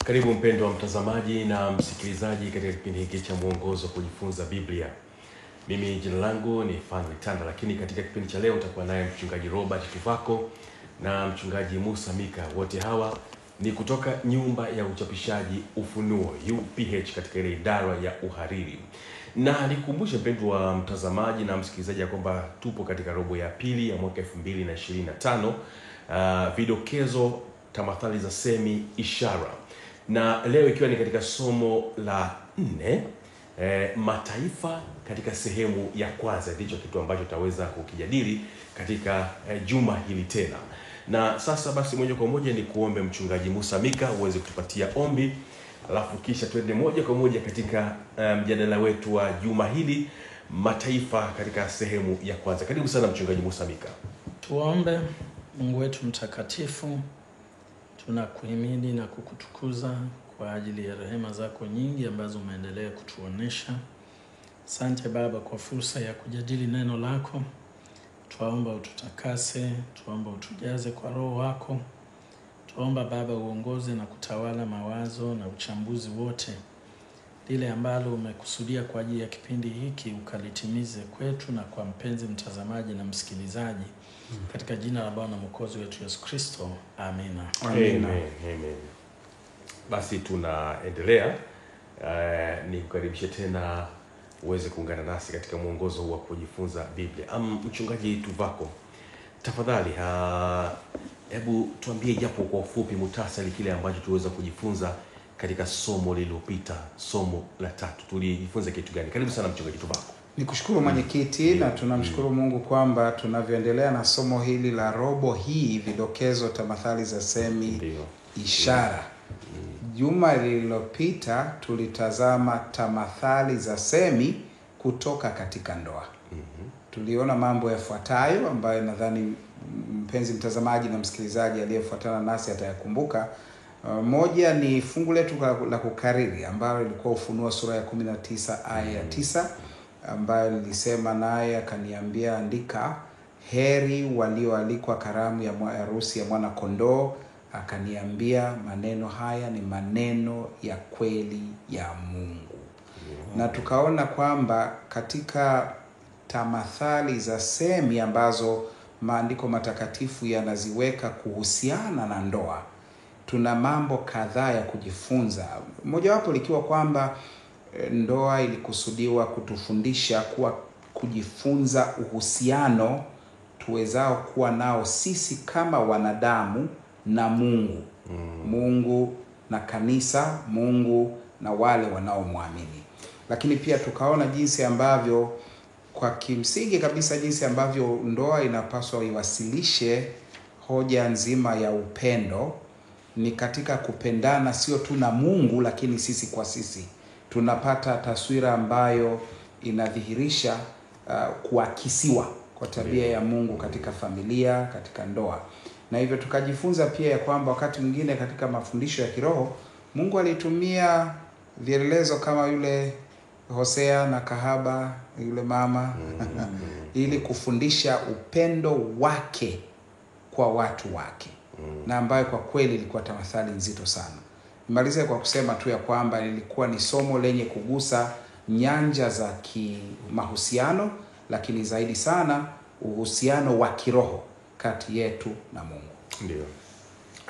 Karibu mpendwa mtazamaji na msikilizaji katika kipindi hiki cha mwongozo kujifunza Biblia. Mimi jina langu ni Fanuel Tanda, lakini katika kipindi cha leo nitakuwa naye mchungaji Robert Tuvako na mchungaji Musa Mika. Wote hawa ni kutoka nyumba ya uchapishaji Ufunuo UPH katika ile idara ya uhariri. Na nikukumbushe mpendwa mtazamaji na msikilizaji kwamba tupo katika robo ya pili ya mwaka 2025. Vidokezo, tamathali za semi, ishara. Na leo ikiwa ni katika somo la 4, mataifa katika sehemu ya kwanza, ndicho kitu ambacho tutaweza kukijadili katika juma hili tena. Na sasa basi moja kwa moja ni kuombe mchungaji Musa Mika uweze kutupatia ombi, alafu kisha tuende moja kwa moja katika mjadala wetu wa juma hili, mataifa katika sehemu ya kwanza. Karibu sana mchungaji Musa Mika. Tuombe. Mungu wetu mtakatifu, tunakuhimidi na kukutukuza kwa ajili ya rehema zako nyingi ambazo umeendelea kutuonesha. Asante Baba kwa fursa ya kujadili neno lako. Tuomba ututakase, tuomba utujaze kwa Roho wako. Tuomba Baba uongoze na kutawala mawazo na uchambuzi wote. Lile ambalo umekusudia kwa ajili ya kipindi hiki ukalitimize kwetu na kwa mpenzi mtazamaji na msikilizaji. Katika jina la Bwana Mwokozi wetu Yesu Kristo. Amina. Amen. Amen. Basi tunaendelea. Nikukaribishe tena uweze kuungana nasi katika mwongozo wa kujifunza Biblia. Mchungaji Tuvako, tafadhali hebu tuambie japo kwa ufupi muhtasari kile ambacho tuweza kujifunza katika somo lililopita, somo la 3. Tulijifunza kitu gani? Karibu sana mchungaji Tuvako. Nikushukuru mwenyekiti na tunamshukuru Mungu kwamba tunavyoendelea na somo hili la robo hii, vidokezo, tamathali za semi, ishara. Juma lililopita tulitazama tamathali za semi kutoka katika ndoa. Tuliona mambo yafuatayo ambayo nadhani mpenzi mtazamaji na msikilizaji aliyefuatana nasi atayakumbuka. Moja ni fungu letu la kukariri ambalo lilikuwa Ufunuo sura ya 19 aya ya 9, ambayo lilisema, naye akaniambia, andika, heri walioalikwa karamu ya harusi ya mwana kondoo. Akaniambia, maneno haya ni maneno ya kweli ya Mungu. Na tukaona kwamba katika tamathali za semi ambazo maandiko matakatifu yanaziweka kuhusiana na ndoa, tuna mambo kadhaa ya kujifunza. Mojawapo likiwa kwamba ndoa ilikusudiwa kutufundisha kujifunza uhusiano tuwezao kuwa nao sisi kama wanadamu na Mungu. Mungu na kanisa, Mungu na wale wanaomwamini. Lakini pia tukaona jinsi ambavyo kwa kimsingi kabisa jinsi ambavyo ndoa inapaswa iwasilishe hoja nzima ya upendo ni katika kupendana sio tu na Mungu lakini sisi kwa sisi. Tunapata taswira ambayo inadhihirisha kuakisiwa kwa tabia ya Mungu katika familia, katika ndoa. Na hivyo tukajifunza pia ya kwamba wakati mwingine katika mafundisho ya kiroho Mungu alitumia vielelezo kama yule Hosea na kahaba, yule mama ili kufundisha upendo wake kwa watu wake. Na ambayo kwa kweli ilikuwa tamathali nzito sana. Nimalize kwa kusema tu ya kwamba lilikuwa ni somo lenye kugusa nyanja za kimahusiano, lakini zaidi sana uhusiano wa kiroho kati yetu na Mungu. Ndio.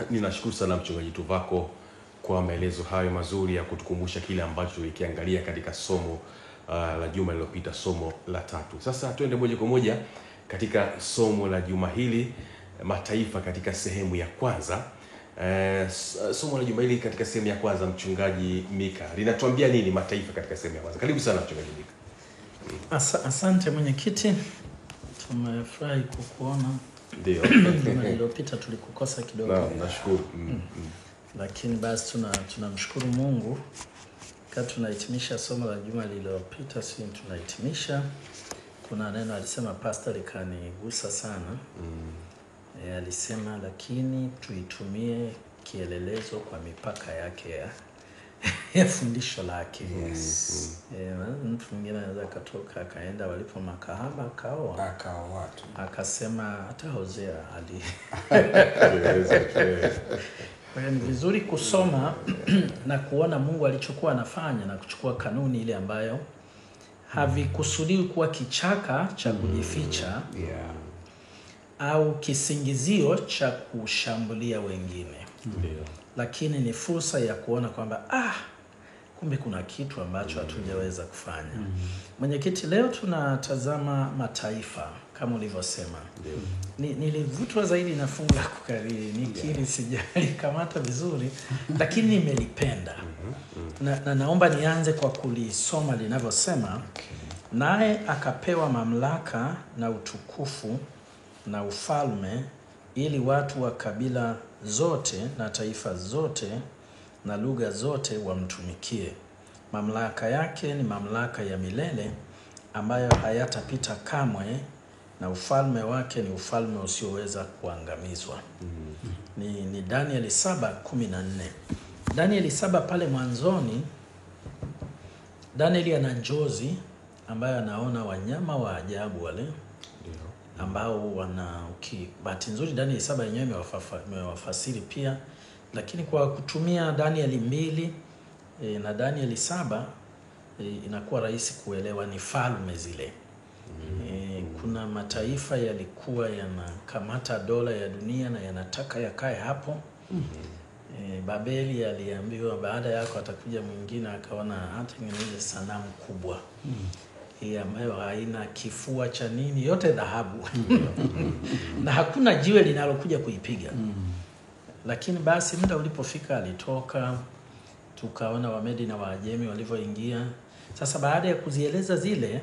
Ninashukuru sana mchungaji Tuvako kwa maelezo hayo mazuri ya kutukumbusha kile ambacho tulikiangalia katika somo la juma lililopita, somo la 3. Sasa tuende moja kwa moja katika somo la juma hili, mataifa katika sehemu ya kwanza. Somo la juma hili katika sehemu ya kwanza, mchungaji Mika, linatuambia nini mataifa katika sehemu ya kwanza? Karibu sana mchungaji Mika. Asante mwenyekiti. Tumefurahi kukuona. Ndio. Juma lililopita tulikukosa kidogo. Nashukuru. Lakini basi tunamshukuru Mungu. Kati tunahitimisha somo la juma lililopita, sisi tunahitimisha. Kuna neno alisema pastor likanigusa sana. Alisema lakini tuitumie kielelezo kwa mipaka yake ya fundisho lake. Mtu mwingine anaweza katoka akaenda walipo makahaba akaoa watu. Akasema hata Hosea Kwa hiyo ni vizuri kusoma na kuona Mungu alichokuwa anafanya na kuchukua kanuni ile ambayo havikusudiwi kuwa kichaka cha kujificha au kisingizio cha kushambulia wengine. Lakini ni fursa ya kuona kwamba kumbe kuna kitu ambacho hatujaweza kufanya. Mwenyekiti, leo tunatazama mataifa kama ulivyosema. Nilivutwa zaidi na fungu la kukariri. Nikiri sijalikamata vizuri, lakini nimelipenda. Na naomba nianze kwa kulisoma linavyosema, naye akapewa mamlaka na utukufu na ufalme, ili watu wa kabila zote na taifa zote na lugha zote wamtumikie. Mamlaka yake ni mamlaka ya milele ambayo hayatapita kamwe, na ufalme wake ni ufalme usioweza kuangamizwa. Ni Danieli 7:14. Danieli 7 pale mwanzoni, Danieli ana njozi ambayo anaona wanyama wa ajabu wale ambao bahati nzuri Danieli 7 yenyewe imewafasiri pia, lakini kwa kutumia Danieli 2 na Danieli 7 inakuwa rahisi kuelewa ni falme zile. Kuna mataifa yalikuwa yanakamata dola ya dunia na yanataka yakae hapo. Babeli aliambiwa baada yako atakuja mwingine, akaona hatengeneze sanamu kubwa hii ambayo haina kifua cha nini, yote dhahabu na hakuna jiwe linalokuja kuipiga. Lakini basi muda ulipofika alitoka, tukaona Wamedi na Waajemi walivyoingia. Sasa baada ya kuzieleza zile,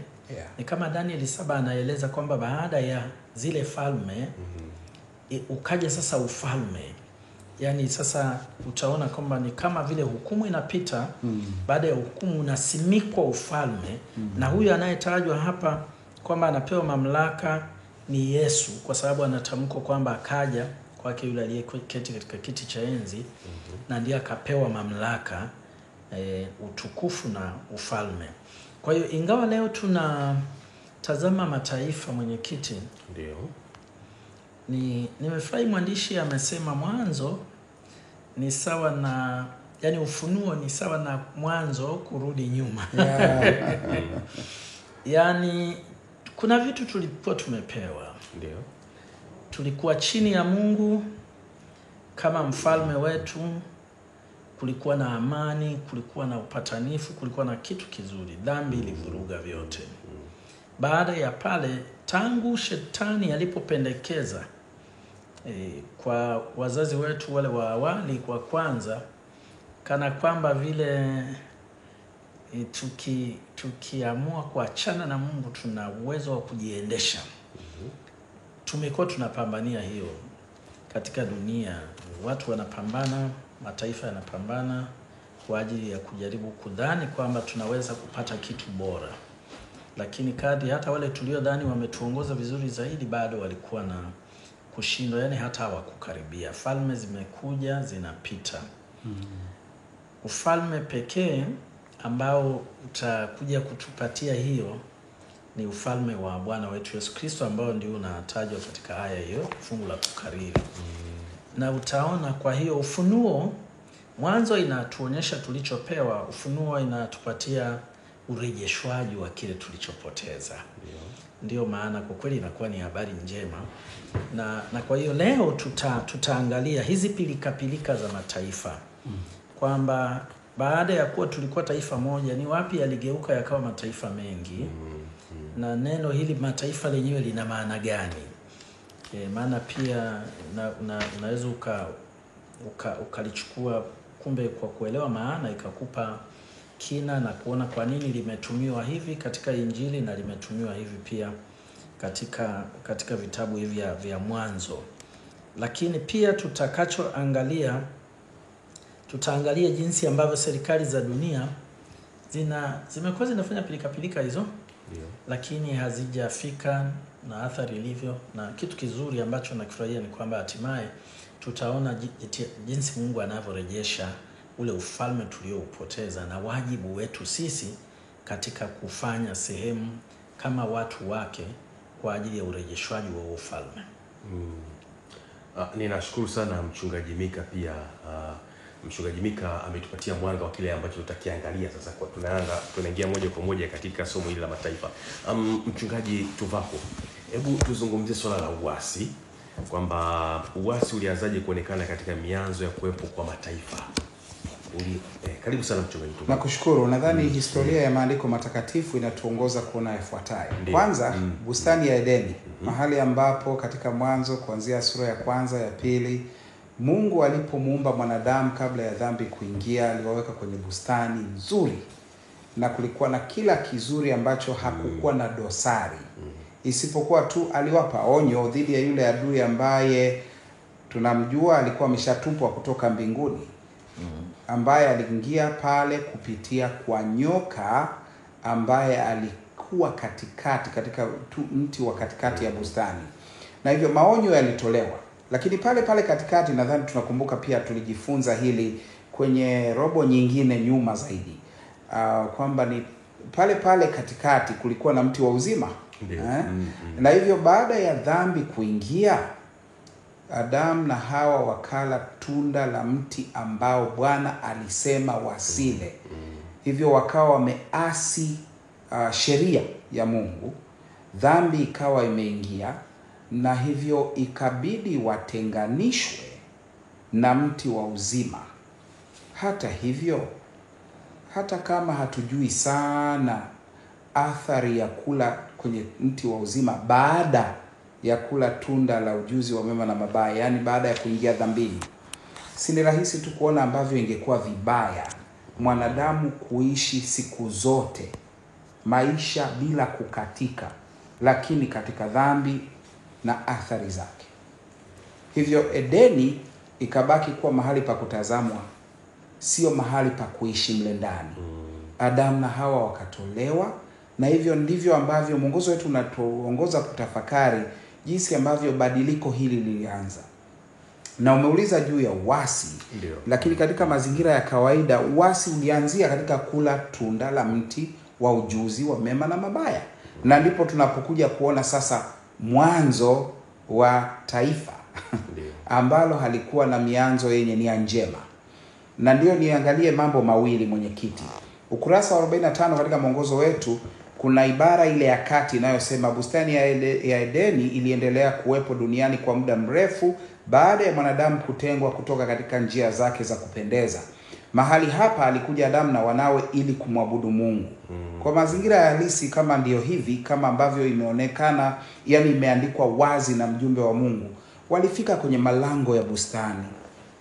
ni kama Danieli 7 anaeleza kwamba baada ya zile falme ukaja sasa ufalme. Yaani sasa utaona kwamba ni kama vile hukumu inapita, baada ya hukumu unasimikwa ufalme. Na huyu anayetajwa hapa kwamba anapewa mamlaka ni Yesu, kwa sababu anatamko kwamba akaja kwake yule aliyeketi katika kiti cha enzi, na ndiye akapewa mamlaka, utukufu na ufalme. Kwa hiyo ingawa leo tunatazama mataifa, mwenyekiti, nimefurahi mwandishi amesema mwanzo ni sawa na, yani Ufunuo ni sawa na Mwanzo kurudi nyuma. Yani kuna vitu tulikuwa tumepewa. Tulikuwa chini ya Mungu kama mfalme wetu, kulikuwa na amani, kulikuwa na upatanifu, kulikuwa na kitu kizuri. Dhambi ilivuruga vyote. Baada ya pale, tangu shetani alipopendekeza kwa wazazi wetu wale wa awali, kwa kwanza, kana kwamba vile tukiamua kuachana na Mungu tuna uwezo wa kujiendesha. Tumekuwa tunapambania hiyo katika dunia. Watu wanapambana, mataifa yanapambana kwa ajili ya kujaribu kudhani kwamba tunaweza kupata kitu bora. Lakini kadri hata wale tuliodhani wametuongoza vizuri zaidi bado walikuwa na kushindwa, yani hata hawakukaribia. Falme zimekuja zinapita. Ufalme pekee ambao utakuja kutupatia hiyo ni ufalme wa Bwana wetu Yesu Kristo, ambao ndio unatajwa katika aya hiyo, fungu la kukariri. Na utaona kwa hiyo Ufunuo, Mwanzo inatuonyesha tulichopewa, Ufunuo inatupatia urejeshwaji wa kile tulichopoteza. Ndio maana kwa kweli inakuwa ni habari njema. Na kwa hiyo leo tutaangalia hizi pilika za mataifa. Kwamba baada ya kuwa tulikuwa taifa moja, ni wapi yaligeuka yakawa mataifa mengi. Na neno hili mataifa lenyewe lina maana gani? Maana pia unaweza ukalichukua kumbe kwa kuelewa maana ikakupa kina na kuona kwa nini limetumiwa hivi katika Injili na limetumiwa hivi pia katika vitabu hivi vya Mwanzo. Lakini pia tutaangalia jinsi ambavyo serikali za dunia zimekuwa zinafanya pilika hizo, lakini hazijafika na athari ilivyo. Na kitu kizuri ambacho nakifurahia ni kwamba hatimaye tutaona jinsi Mungu anavyorejesha ule ufalme tulioupoteza, na wajibu wetu sisi katika kufanya sehemu kama watu wake kwa ajili ya urejeshwaji wa ufalme. Ninashukuru sana Mchungaji Mika pia. Mchungaji Mika ametupatia mwanga wa kile ambacho tutakiangalia sasa, kwa tunaingia moja kwa moja katika somo hili la mataifa. Mchungaji Tuvako, hebu tuzungumzie swala la uasi, kwamba uasi ulianzaje kuonekana katika mianzo ya kuwepo kwa mataifa. Karibu sana Mchungaji Tuvako. Nakushukuru. Nadhani historia ya maandiko matakatifu inatuongoza kuona yafuatayo. Kwanza, bustani ya Edeni, mahali ambapo katika Mwanzo kuanzia sura ya kwanza, ya pili, Mungu alipomuumba mwanadamu kabla ya dhambi kuingia, aliwaweka kwenye bustani nzuri, na kulikuwa na kila kizuri ambacho hakukuwa na dosari, isipokuwa tu aliwapa onyo dhidi ya yule adui ambaye tunamjua alikuwa ameshatupwa kutoka mbinguni, ambaye aliingia pale kupitia kwa nyoka ambaye alikuwa katika mti wa katikati ya bustani. Na hivyo maonyo yalitolewa. Lakini pale pale katikati, nadhani tunakumbuka pia tulijifunza hili kwenye robo nyingine nyuma zaidi, kwamba ni pale pale katikati kulikuwa na mti wa uzima. Na hivyo baada ya dhambi kuingia, Adamu na Hawa wakala tunda la mti ambao Bwana alisema wasile. Hivyo wakawa wameasi sheria ya Mungu. Dhambi ikawa imeingia, na hivyo ikabidi watenganishwe na mti wa uzima. Hata hivyo, hata kama hatujui sana athari ya kula kwenye mti wa uzima baada ya kula tunda la ujuzi wa mema na mabaya, yani baada ya kuingia dhambini, si ni rahisi tu kuona ambavyo ingekuwa vibaya mwanadamu kuishi siku zote maisha bila kukatika, lakini katika dhambi na athari zake. Hivyo Edeni ikabaki kuwa mahali pa kutazamwa, sio mahali pa kuishi mle ndani. Adamu na Hawa wakatolewa, na hivyo ndivyo ambavyo mwongozo wetu unatuongoza kutafakari jinsi ambavyo badiliko hili lilianza. Na umeuliza juu ya uasi. Lakini katika mazingira ya kawaida, uasi ulianzia katika kula tunda la mti wa ujuzi wa mema na mabaya. Na ndipo tunapokuja kuona sasa mwanzo wa taifa ambalo halikuwa na mianzo yenye nia njema. Na ndio niangalie mambo mawili, mwenyekiti. Ukurasa wa 45 katika mwongozo wetu kuna ibara ile ya kati inayosema bustani ya Edeni iliendelea kuwepo duniani kwa muda mrefu baada ya mwanadamu kutengwa kutoka katika njia zake za kupendeza. Mahali hapa alikuja Adamu na wanawe ili kumwabudu Mungu. Kwa mazingira ya halisi kama ndiyo hivi, kama ambavyo imeonekana, yani imeandikwa wazi na mjumbe wa Mungu, walifika kwenye malango ya bustani,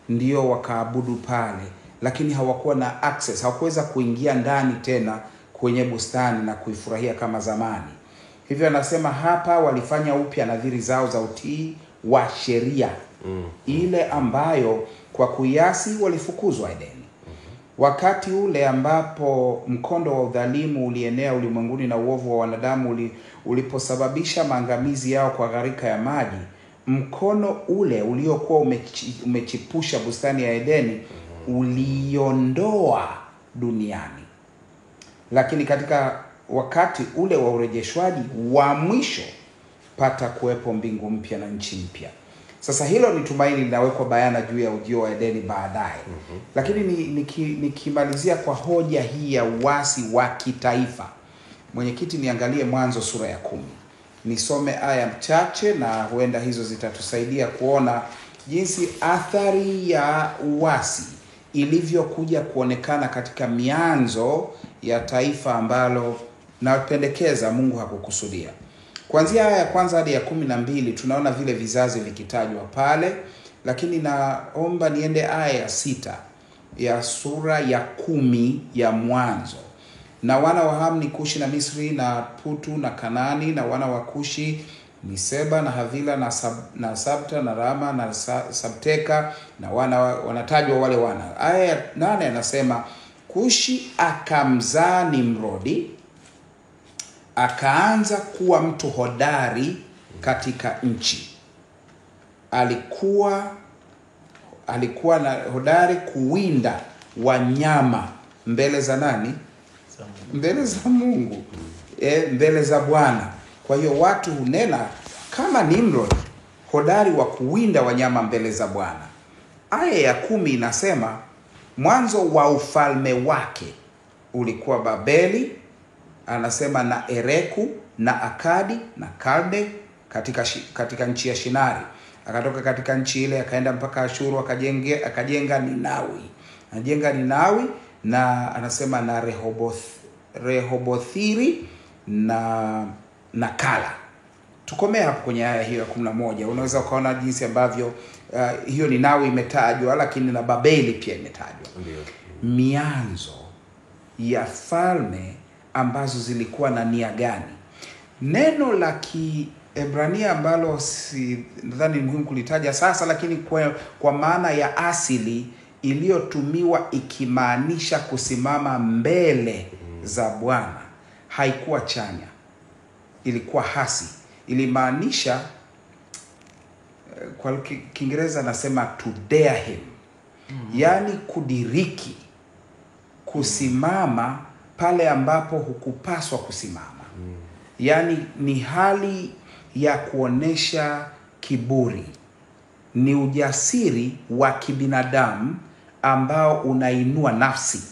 ndio wakaabudu pale, lakini hawakuwa na access, hawakuweza kuingia ndani tena kwenye bustani na kuifurahia kama zamani. Hivyo anasema hapa walifanya upya nadhiri zao za utii wa sheria, ile ambayo kwa kuiasi walifukuzwa Edeni. Wakati ule ambapo mkondo wa udhalimu ulienea ulimwenguni na uovu wa wanadamu uliposababisha maangamizi yao kwa gharika ya maji, mkono ule uliokuwa umechipusha bustani ya Edeni uliondoa duniani. Lakini katika wakati ule wa urejeshwaji wa mwisho, pata kuwepo mbingu mpya na nchi mpya. Sasa hilo ni tumaini linawekwa bayana juu ya ujio wa Edeni baadaye. Lakini nikimalizia kwa hoja hii ya uasi wa kitaifa, mwenyekiti, niangalie Mwanzo sura ya 10. Nisome aya mchache na huenda hizo zitatusaidia kuona jinsi athari ya uasi ilivyokuja kuonekana katika mianzo ya taifa ambalo napendekeza Mungu hakukusudia. Kuanzia aya ya kwanza hadi ya 12 tunaona vile vizazi vikitajwa pale, lakini naomba niende aya ya 6 ya sura ya 10 ya Mwanzo. Na wana wa Hamu ni Kushi na Misri na Putu na Kanani, na wana wa Kushi ni Seba na Havila na Sabta na Rama na Sabteka, na wanatajwa wale wana. Aya ya 8 anasema Kushi akamzaa Nimrodi, akaanza kuwa mtu hodari katika nchi. Alikuwa na hodari kuwinda wanyama mbele za nani? Mbele za Mungu. Mbele za Bwana. Kwa hiyo watu hunena kama Nimrod, hodari wa kuwinda wanyama mbele za Bwana. Aya ya 10 inasema mwanzo wa ufalme wake ulikuwa Babeli, anasema na Ereku na Akadi na Kalde katika nchi ya Shinari. Akatoka katika nchi ile akaenda mpaka Ashuru, akajenga Ninawi. Anajenga Ninawi na anasema na Rehobothiri na Kala. Tukomea hapo kwenye aya hiyo ya 11. Unaweza ukaona jinsi ambavyo hiyo Ninawi imetajwa, lakini na Babeli pia imetajwa. Mianzo ya falme ambazo zilikuwa na nia gani? Neno la Kiebrania ambalo si nadhani ni muhimu kulitaja sasa, lakini kwa maana ya asili iliyotumiwa ikimaanisha kusimama mbele za Bwana, haikuwa chanya, ilikuwa hasi. Ilimaanisha, kwa Kiingereza nasema to dare him, yani kudiriki, kusimama pale ambapo hukupaswa kusimama. Yani ni hali ya kuonesha kiburi, ni ujasiri wa kibinadamu ambao unainua nafsi.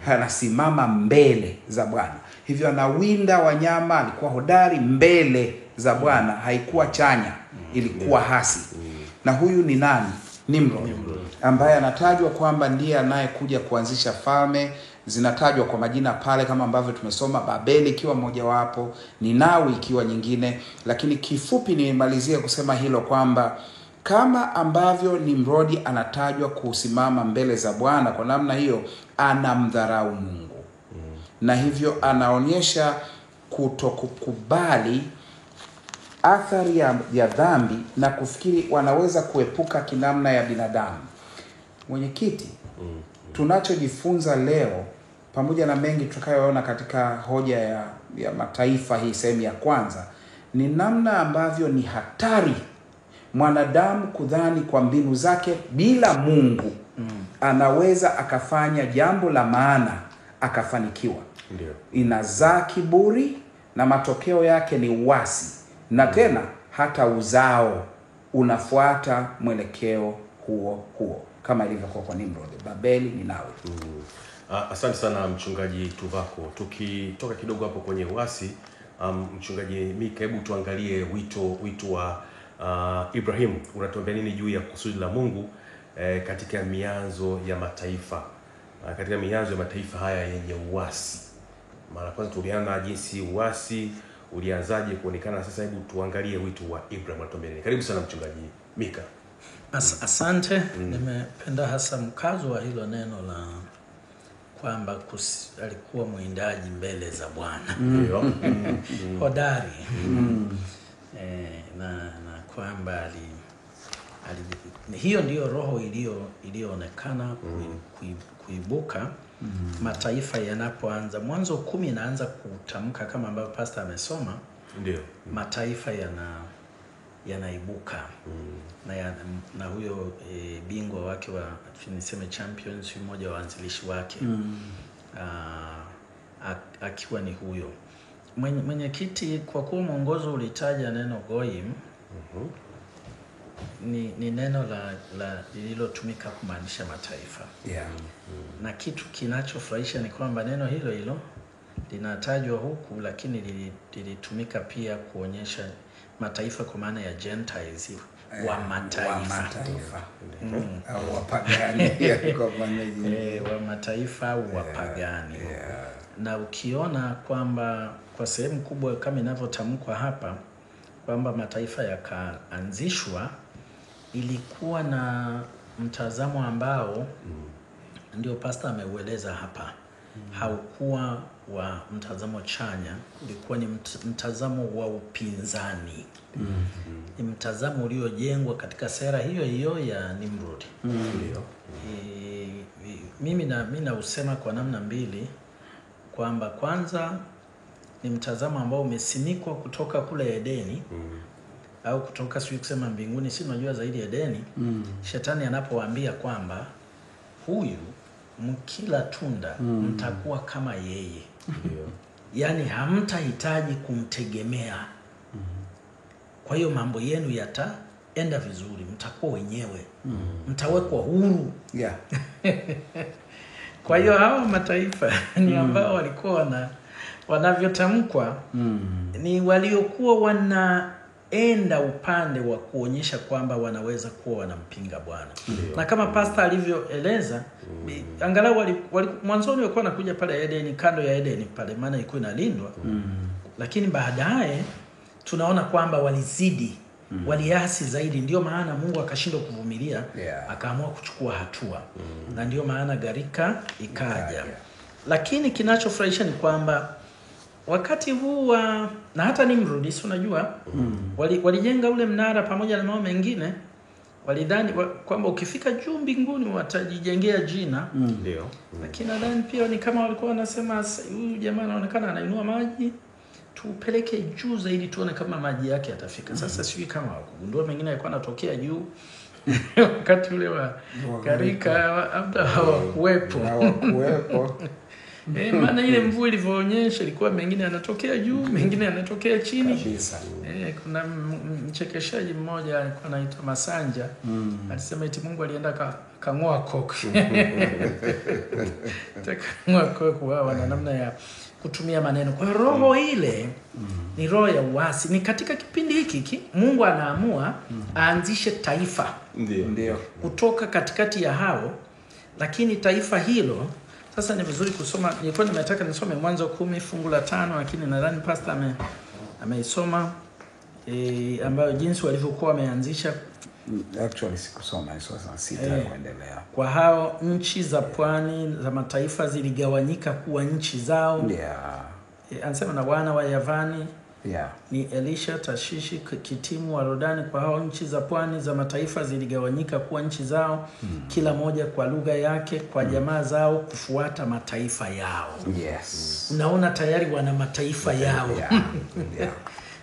Anasimama mbele za Bwana. Hivyo anawinda wanyama, alikuwa hodari mbele za Bwana, haikuwa chanya, ilikuwa hasi. Na huyu ni nani? Nimrod, ambaye anatajwa kwamba ndiye anayekuja kuanzisha falme. Zinatajwa kwa majina pale kama ambavyo tumesoma, Babeli ikiwa moja wapo, Ninawi ikiwa nyingine. Lakini kifupi nimalizie kusema hilo kwamba kama ambavyo Nimrodi anatajwa kusimama mbele za Bwana, kwa namna hiyo anamdharau Mungu. Na hivyo anaonyesha kutokukubali athari ya dhambi na kufikiri wanaweza kuepuka kinamna ya binadamu. Mwenyekiti, tunachojifunza leo pamoja na mengi tutakayoona katika hoja ya mataifa hii sehemu ya kwanza, ni namna ambavyo ni hatari mwanadamu kudhani kwa mbinu zake bila Mungu anaweza akafanya jambo la maana akafanikiwa. Ndio. Inazaa kiburi na matokeo yake ni uasi, na tena hata uzao unafuata mwelekeo huo kama ilivyokuwa kwa Nimrod, Babeli, Ninawi. Asante sana Mchungaji Tuvako. Tukitoka kidogo hapo kwenye uasi, Mchungaji Mika, hebu tuangalie wito wa Ibrahim. Unatuambia nini juu ya kusudi la Mungu katika mianzo ya mataifa, katika mianzo ya mataifa haya yenye uasi? Mara kwanza tuliona jinsi uasi ulianzaje kuonekana, sasa hebu tuangalie wito wa Ibrahim. Unatuambia nini? Karibu sana Mchungaji Mika. Asante. Nimependa hasa mkazo wa hilo neno la kwamba alikuwa mwindaji mbele za Bwana. Hodari. Na kwamba hiyo ndiyo roho iliyoonekana kuibuka mataifa yanapoanza. Mwanzo 10 inaanza kutamka kama ambavyo pastor amesoma. Ndio. Mataifa yanaibuka na huyo bingwa wake wa niseme champions, mmoja wa waanzilishi wake akiwa ni huyo mwenyekiti. Kwa kuwa mwongozo ulitaja neno goyim, ni neno la lililotumika kumaanisha mataifa. Na kitu kinachofurahisha ni kwamba neno hilo linatajwa huku, lakini lilitumika pia kuonyesha mataifa kwa maana ya Gentiles, wa mataifa. Au wapagani kwa maana wa mataifa, wapagani. Na ukiona kwamba kwa sehemu kubwa kama inavyotamkwa hapa kwamba mataifa yakaanzishwa, ilikuwa na mtazamo ambao ndio pastor ameueleza hapa. Haukuwa wa mtazamo chanya, ulikuwa ni mtazamo wa upinzani. Ni mtazamo uliojengwa katika sera hiyo ya Nimrod. Mimi nausema kwa namna mbili, kwamba kwanza ni mtazamo ambao umesimikwa kutoka kule Edeni, au kutoka sio kusema mbinguni, si unajua zaidi Edeni. Shetani anapowaambia kwamba huyu mkila tunda mtakuwa kama yeye. Yani hamtahitaji kumtegemea Kwa hiyo mambo yenu yataenda vizuri, mtakuwa wenyewe. Mtawekwa huru. Yeah. Kwa hiyo hao mataifa ni ambao walikuwa wanavyotamkwa ni waliokuwa wanaenda upande wa kuonyesha kwamba wanaweza kuwa wanampinga Bwana. Na kama pastor alivyoeleza, angalau mwanzoni walikuwa wanakuja pale Edeni, kando ya Edeni pale, maana ilikuwa inalindwa. Lakini baadaye tunaona kwamba walizidi, waliasi zaidi, ndio maana Mungu akashindwa kuvumilia, akaamua kuchukua hatua. Na ndio maana gharika ikaja. Lakini kinachofurahisha ni kwamba wakati huu na hata Nimrod, unajua, walijenga ule mnara pamoja na mambo mengine, walidhani kwamba ukifika juu mbinguni watajijengea jina. Ndio. Lakini nadhani pia ni kama walikuwa wanasema, huyu jamaa anaonekana anainua maji, tupeleke juu zaidi tuone kama maji yake yatafika. Sasa sijui kama wakugundua mengine yalikuwa yanatokea juu wakati ule wa gharika, labda hawakuwepo. Maana ile mvua ilivyoonyesha ilikuwa mengine yanatokea juu, mengine yanatokea chini kabisa. Kuna mchekeshaji mmoja alikuwa anaitwa Masanja, alisema eti Mungu alienda kang'oa koko. Kang'oa koko wao na namna ya kutumia maneno. Kwa roho ile ni roho ya uasi. Ni katika kipindi hiki Mungu anaamua aanzishe taifa. Ndio. Kutoka katikati ya hao, lakini taifa hilo sasa ni vizuri kusoma. Nilikuwa nimetaka nisome Mwanzo 10 fungu la 5, lakini nadhani pastor ameisoma ambayo jinsi walivyokuwa wameanzisha. Actually sikusoma hizo, sasa sitaendelea. Kwa hao nchi za pwani za mataifa ziligawanyika kuwa nchi zao. Anasema na wana wa Yavani ni Elisha, Tashishi, Kitimu, Warodani. Kwa hao nchi za pwani za mataifa ziligawanyika kuwa nchi zao, kila moja kwa lugha yake, kwa jamaa zao, kufuata mataifa yao. Unaona tayari wana mataifa yao.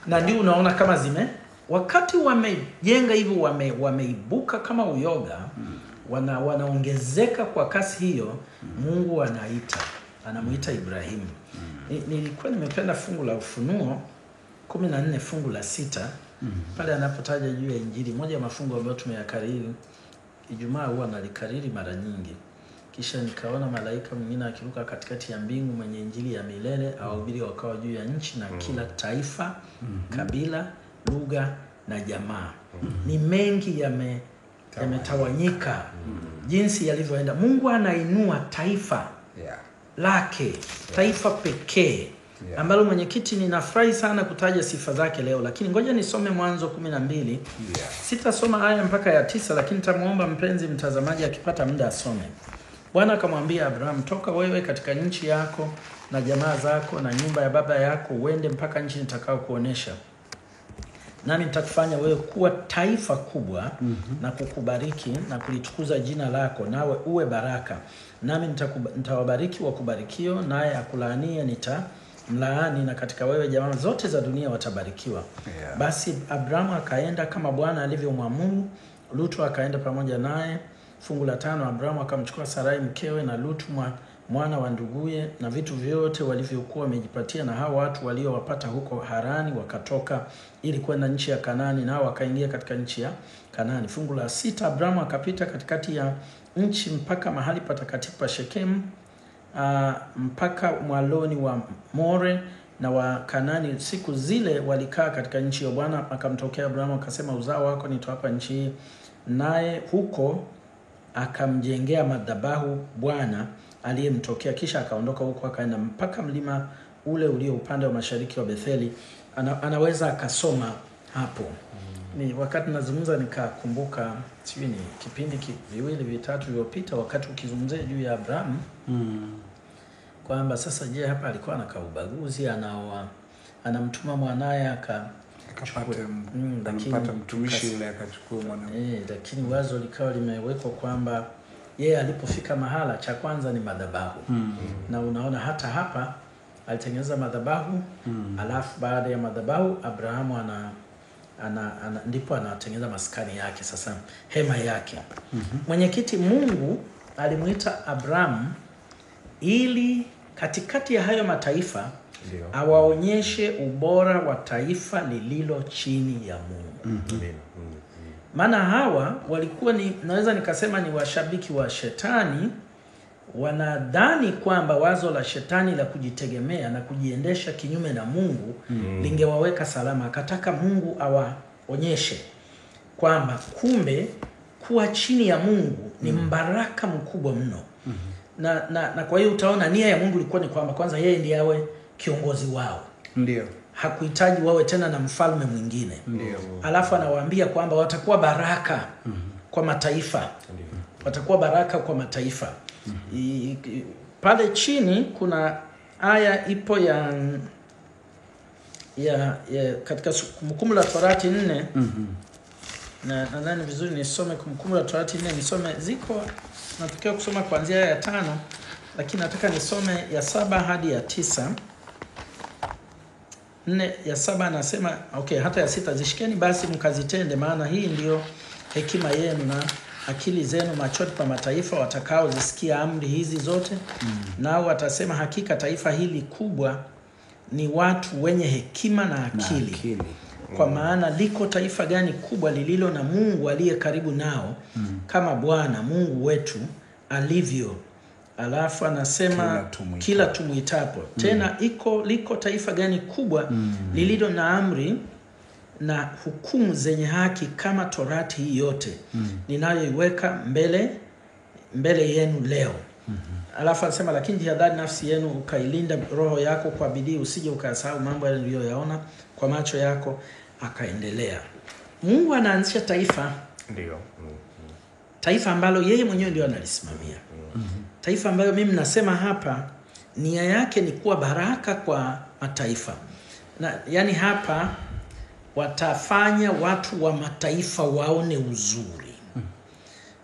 Na ndio unaona kama wakati wamejenga hivyo, wameibuka kama uyoga, wanaongezeka kwa kasi hiyo. Mungu anamuita Ibrahimu. Nilikuwa nimependa fungu la Ufunuo 14 fungu la 6 pale anapotaja juu ya Injili, moja ya mafungu ambayo tumeyakariri Ijumaa, huwa nalikariri mara nyingi. Kisha nikaona malaika mwingine akiruka katikati ya mbingu mwenye Injili ya milele, awahubiri wakao juu ya nchi na kila taifa, kabila, lugha na jamaa. Ni mengi yametawanyika jinsi yalivyoenda. Mungu anainua taifa lake, taifa pekee ambalo mwenyekiti ninafurahi sana kutaja sifa zake leo, lakini ngoja nisome Mwanzo 12. Sitasoma aya mpaka ya 9, lakini nitamuomba mpenzi mtazamaji akipata muda asome. Bwana akamwambia Abraham, toka wewe katika nchi yako na jamaa zako na nyumba ya baba yako, uende mpaka nchi nitakao kuonesha. Nami nitakufanya wewe kuwa taifa kubwa na kukubariki na kulitukuza jina lako, nawe uwe baraka. Nami nitawabariki wakubarikio, naye akulaanie nitamlaani, na katika wewe jamaa zote za dunia watabarikiwa. Basi Abrahamu akaenda kama Bwana alivyomwamuru. Lutu akaenda pamoja naye. Fungu la 5, Abrahamu akamchukua Sarai mkewe na Lutu mwana wa nduguye na vitu vyote walivyokuwa wamejipatia na hao watu waliowapata huko Harani, wakatoka ili kwenda nchi ya Kanaani, nao wakaingia katika nchi ya Kanaani. Fungu la 6, Abrahamu akapita katikati ya nchi mpaka mahali patakatifu pa Shekemu, mpaka mwaloni wa More na wa Kanaani. Siku zile walikaa katika nchi ya Bwana. Akamtokea Abrahamu akasema, uzao wako nitawapa nchi hii, naye huko akamjengea madhabahu Bwana aliyemtokea. Kisha akaondoka huko akaenda mpaka mlima ule ulio upande wa mashariki wa Betheli. Anaweza akasoma hapo. Ni wakati nazungumza nikakumbuka, sijui ni kipindi viwili vitatu vilivyopita, wakati ukizungumzia juu ya Abraham kwamba sasa je, hapa alikuwa anaka ubaguzi, anamtuma mwanaye akapata mtumishi yule akachukua mwanae. Lakini wazo likawa limewekwa kwamba yeye alipofika mahala cha kwanza ni madhabahu. Na unaona hata hapa alitengeneza madhabahu, alafu baada ya madhabahu Abrahamu ndipo anatengeneza maskani yake, sasa hema yake. Mwenyekiti, Mungu alimuita Abrahamu ili katikati ya hayo mataifa awaonyeshe ubora wa taifa lililo chini ya Mungu. Maana hawa walikuwa naweza nikasema ni washabiki wa shetani, wanadhani kwamba wazo la shetani la kujitegemea na kujiendesha kinyume na Mungu lingewaweka salama. Akataka Mungu awaonyeshe kwamba kumbe kuwa chini ya Mungu ni mbaraka mkubwa mno. Na kwa hiyo utaona nia ya Mungu ilikuwa ni kwamba kwanza yeye ndiye awe kiongozi wao. Ndio. Hakuhitaji wawe tena na mfalme mwingine. Ndio. Alafu anawaambia kwamba watakuwa baraka kwa mataifa. Watakuwa baraka kwa mataifa. Pale chini kuna aya ipo ya katika Kumbukumbu la Torati 4. Na nadhani vizuri nisome Kumbukumbu la Torati 4, nisome ziko nataka kusoma kuanzia ya 5, lakini nataka nisome ya 7 hadi ya 9. 4 ya 7 anasema hata ya 6, zishikeni basi mkazitende, maana hii ndio hekima yenu na akili zenu machoni pa mataifa watakao zisikia amri hizi zote. Nao watasema, hakika taifa hili kubwa ni watu wenye hekima na akili. Kwa maana liko taifa gani kubwa lililo na Mungu aliye karibu nao kama Bwana Mungu wetu alivyo. Alafu anasema kila tumuitapo. Tena liko taifa gani kubwa lililo na amri na hukumu zenye haki kama Torati hii yote ninayoiweka mbele yenu leo. Alafu anasema, lakini jihadhari nafsi yenu, ukailinda roho yako kwa bidii, usije ukasahau mambo yale uliyoyaona kwa macho yako. Akaendelea. Mungu anaanzisha taifa. Ndio. Taifa ambalo yeye mwenyewe ndio analisimamia. Taifa ambayo mimi nasema hapa nia yake ni kuwa baraka kwa mataifa. Na yani hapa watafanya watu wa mataifa waone uzuri.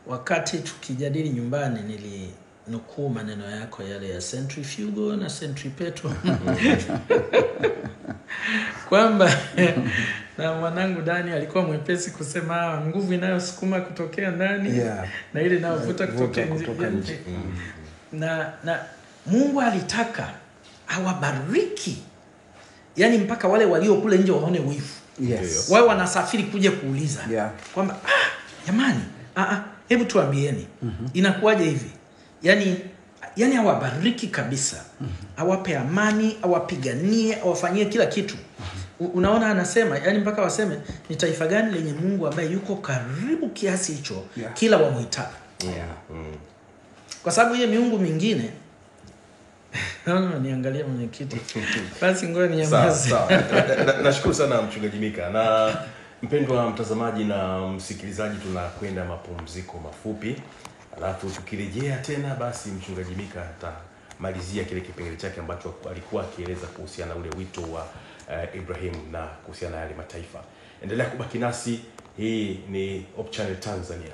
Wakati tukijadili nyumbani nilinukuu maneno yako yale ya centrifugal na centripetal. Kwamba na mwanangu Dani alikuwa mwepesi kusema nguvu inayosukuma kutokea ndani na ile inayovuta kutoka nje. Na Mungu alitaka awabariki. Yani mpaka wale walio kule nje waone wivu. Yes. Wao wanasafiri kuja kuuliza kwamba jamani, hebu tuambieni inakuwaje hivi? Yani awabariki kabisa. Awape amani, awapiganie, awafanyie kila kitu. Unaona anasema yani mpaka waseme ni taifa gani lenye Mungu ambaye yuko karibu kiasi hicho kila wamuitapo. Kwa sababu ile miungu mingine niangalia mwenyekiti. Basi ngoja ninyamaze. Sawa. Nashukuru sana Mchungaji Mika. Na mpendwa mtazamaji na msikilizaji, tunakwenda mapumziko mafupi. Alafu tukirejea tena basi Mchungaji Mika atamalizia kile kipengele chake ambacho alikuwa akieleza kuhusiana na ule wito wa Ibrahim na kuhusiana na yale mataifa. Endelea kubaki nasi. Hii ni Hope Channel Tanzania.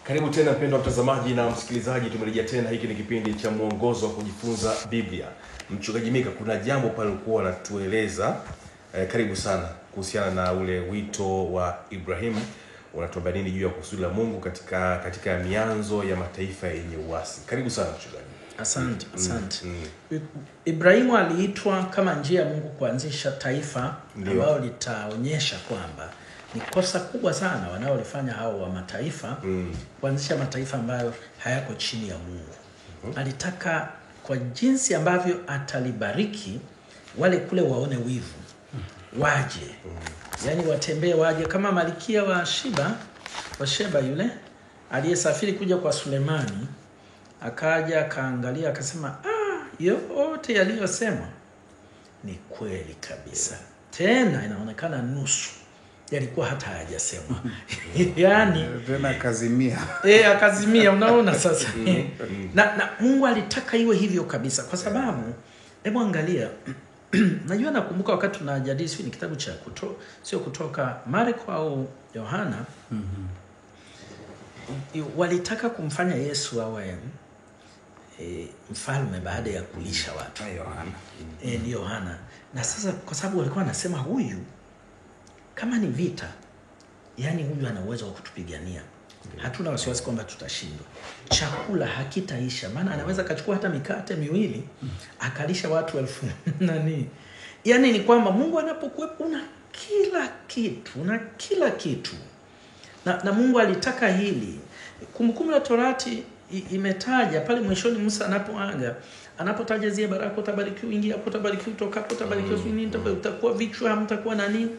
Karibu tena mpendwa mtazamaji na msikilizaji, tumerejea tena. Hiki ni kipindi cha mwongozo wa kujifunza Biblia. Mchungaji Mika, kuna jambo pale ulikuwa unatueleza, karibu sana, kuhusiana na ule wito wa Ibrahim. Unatuambia nini juu ya kusudi la Mungu katika mianzo ya mataifa yenye uasi? Karibu sana mchungaji. Asante. Ibrahimu aliitwa kama njia ya Mungu kuanzisha taifa ambalo litaonyesha kwamba ni kosa kubwa sana wanaolifanya hao wa mataifa kuanzisha mataifa ambayo hayako chini ya Mungu. Alitaka kwa jinsi ambavyo atalibariki wale kule waone wivu. Waje. Yani watembee waje kama Malkia wa Sheba yule aliyesafiri kuja kwa Sulemani, akaja akaangalia akasema yote yaliyosema Ni kweli kabisa. Tena inaonekana nusu yalikuwa hata hayajasema. Yaani tena akazimia. Akazimia, unaona sasa. na Mungu alitaka iwe hivyo kabisa, kwa sababu hebu angalia najua nakumbuka wakati tunajadili ni kitabu cha Kutoka Marko au Yohana. Walitaka kumfanya Yesu awe mfalme baada ya kulisha watu. Ni Yohana. Na sasa kwa sababu walikuwa wanasema huyu kama ni vita, yani huyu ana uwezo wa kutupigania. Hatuna wasiwasi kwamba tutashindwa. Chakula hakitaisha, maana anaweza kachukua hata mikate miwili akalisha watu 1000. Yani ni kwamba Mungu anapokuwepo una kila kitu. Na Mungu alitaka hili. Kumbukumbu la Torati imetaja pale mwishoni, Musa anapoaga, anapotaja zile baraka, utabarikiwa ingia hapo, utabarikiwa utoka hapo, utabarikiwa nini, utakuwa vichwa, hamtakuwa nani.